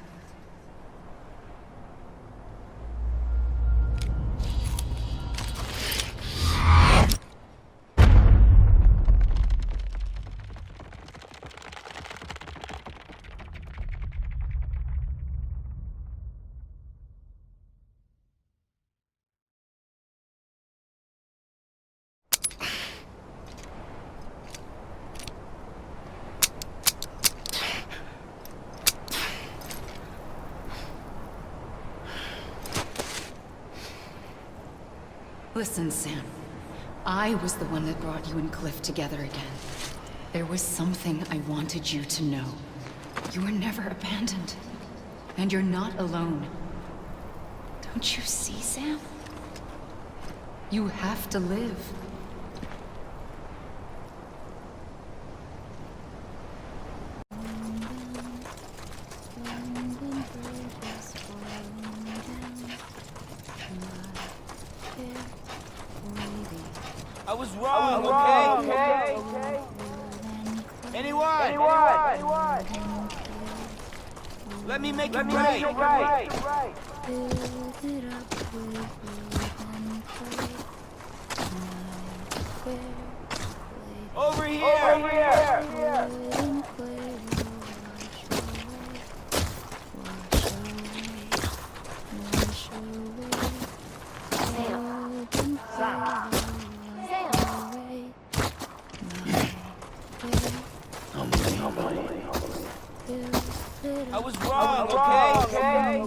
Listen, Sam. I was the one that brought you and Cliff together again. There was something I wanted you to know. You were never abandoned. And you're not alone. Don't you see, Sam? You have to live. I was wrong, okay? Anyone? Let me make it right. Over here. I was wrong, okay?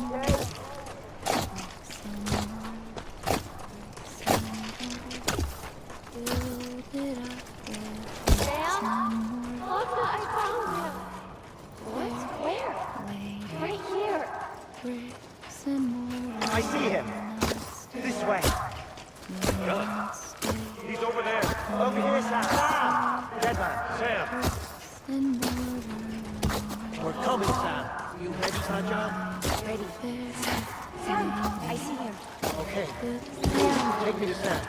I see him. This way. He's over there. Over here, Sam. Dead man. Sam. We're coming, Sam. You ready for a job? Ready. Sam, I see him. Okay. Take me to Sam.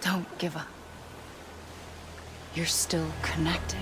Don't give up. You're still connected.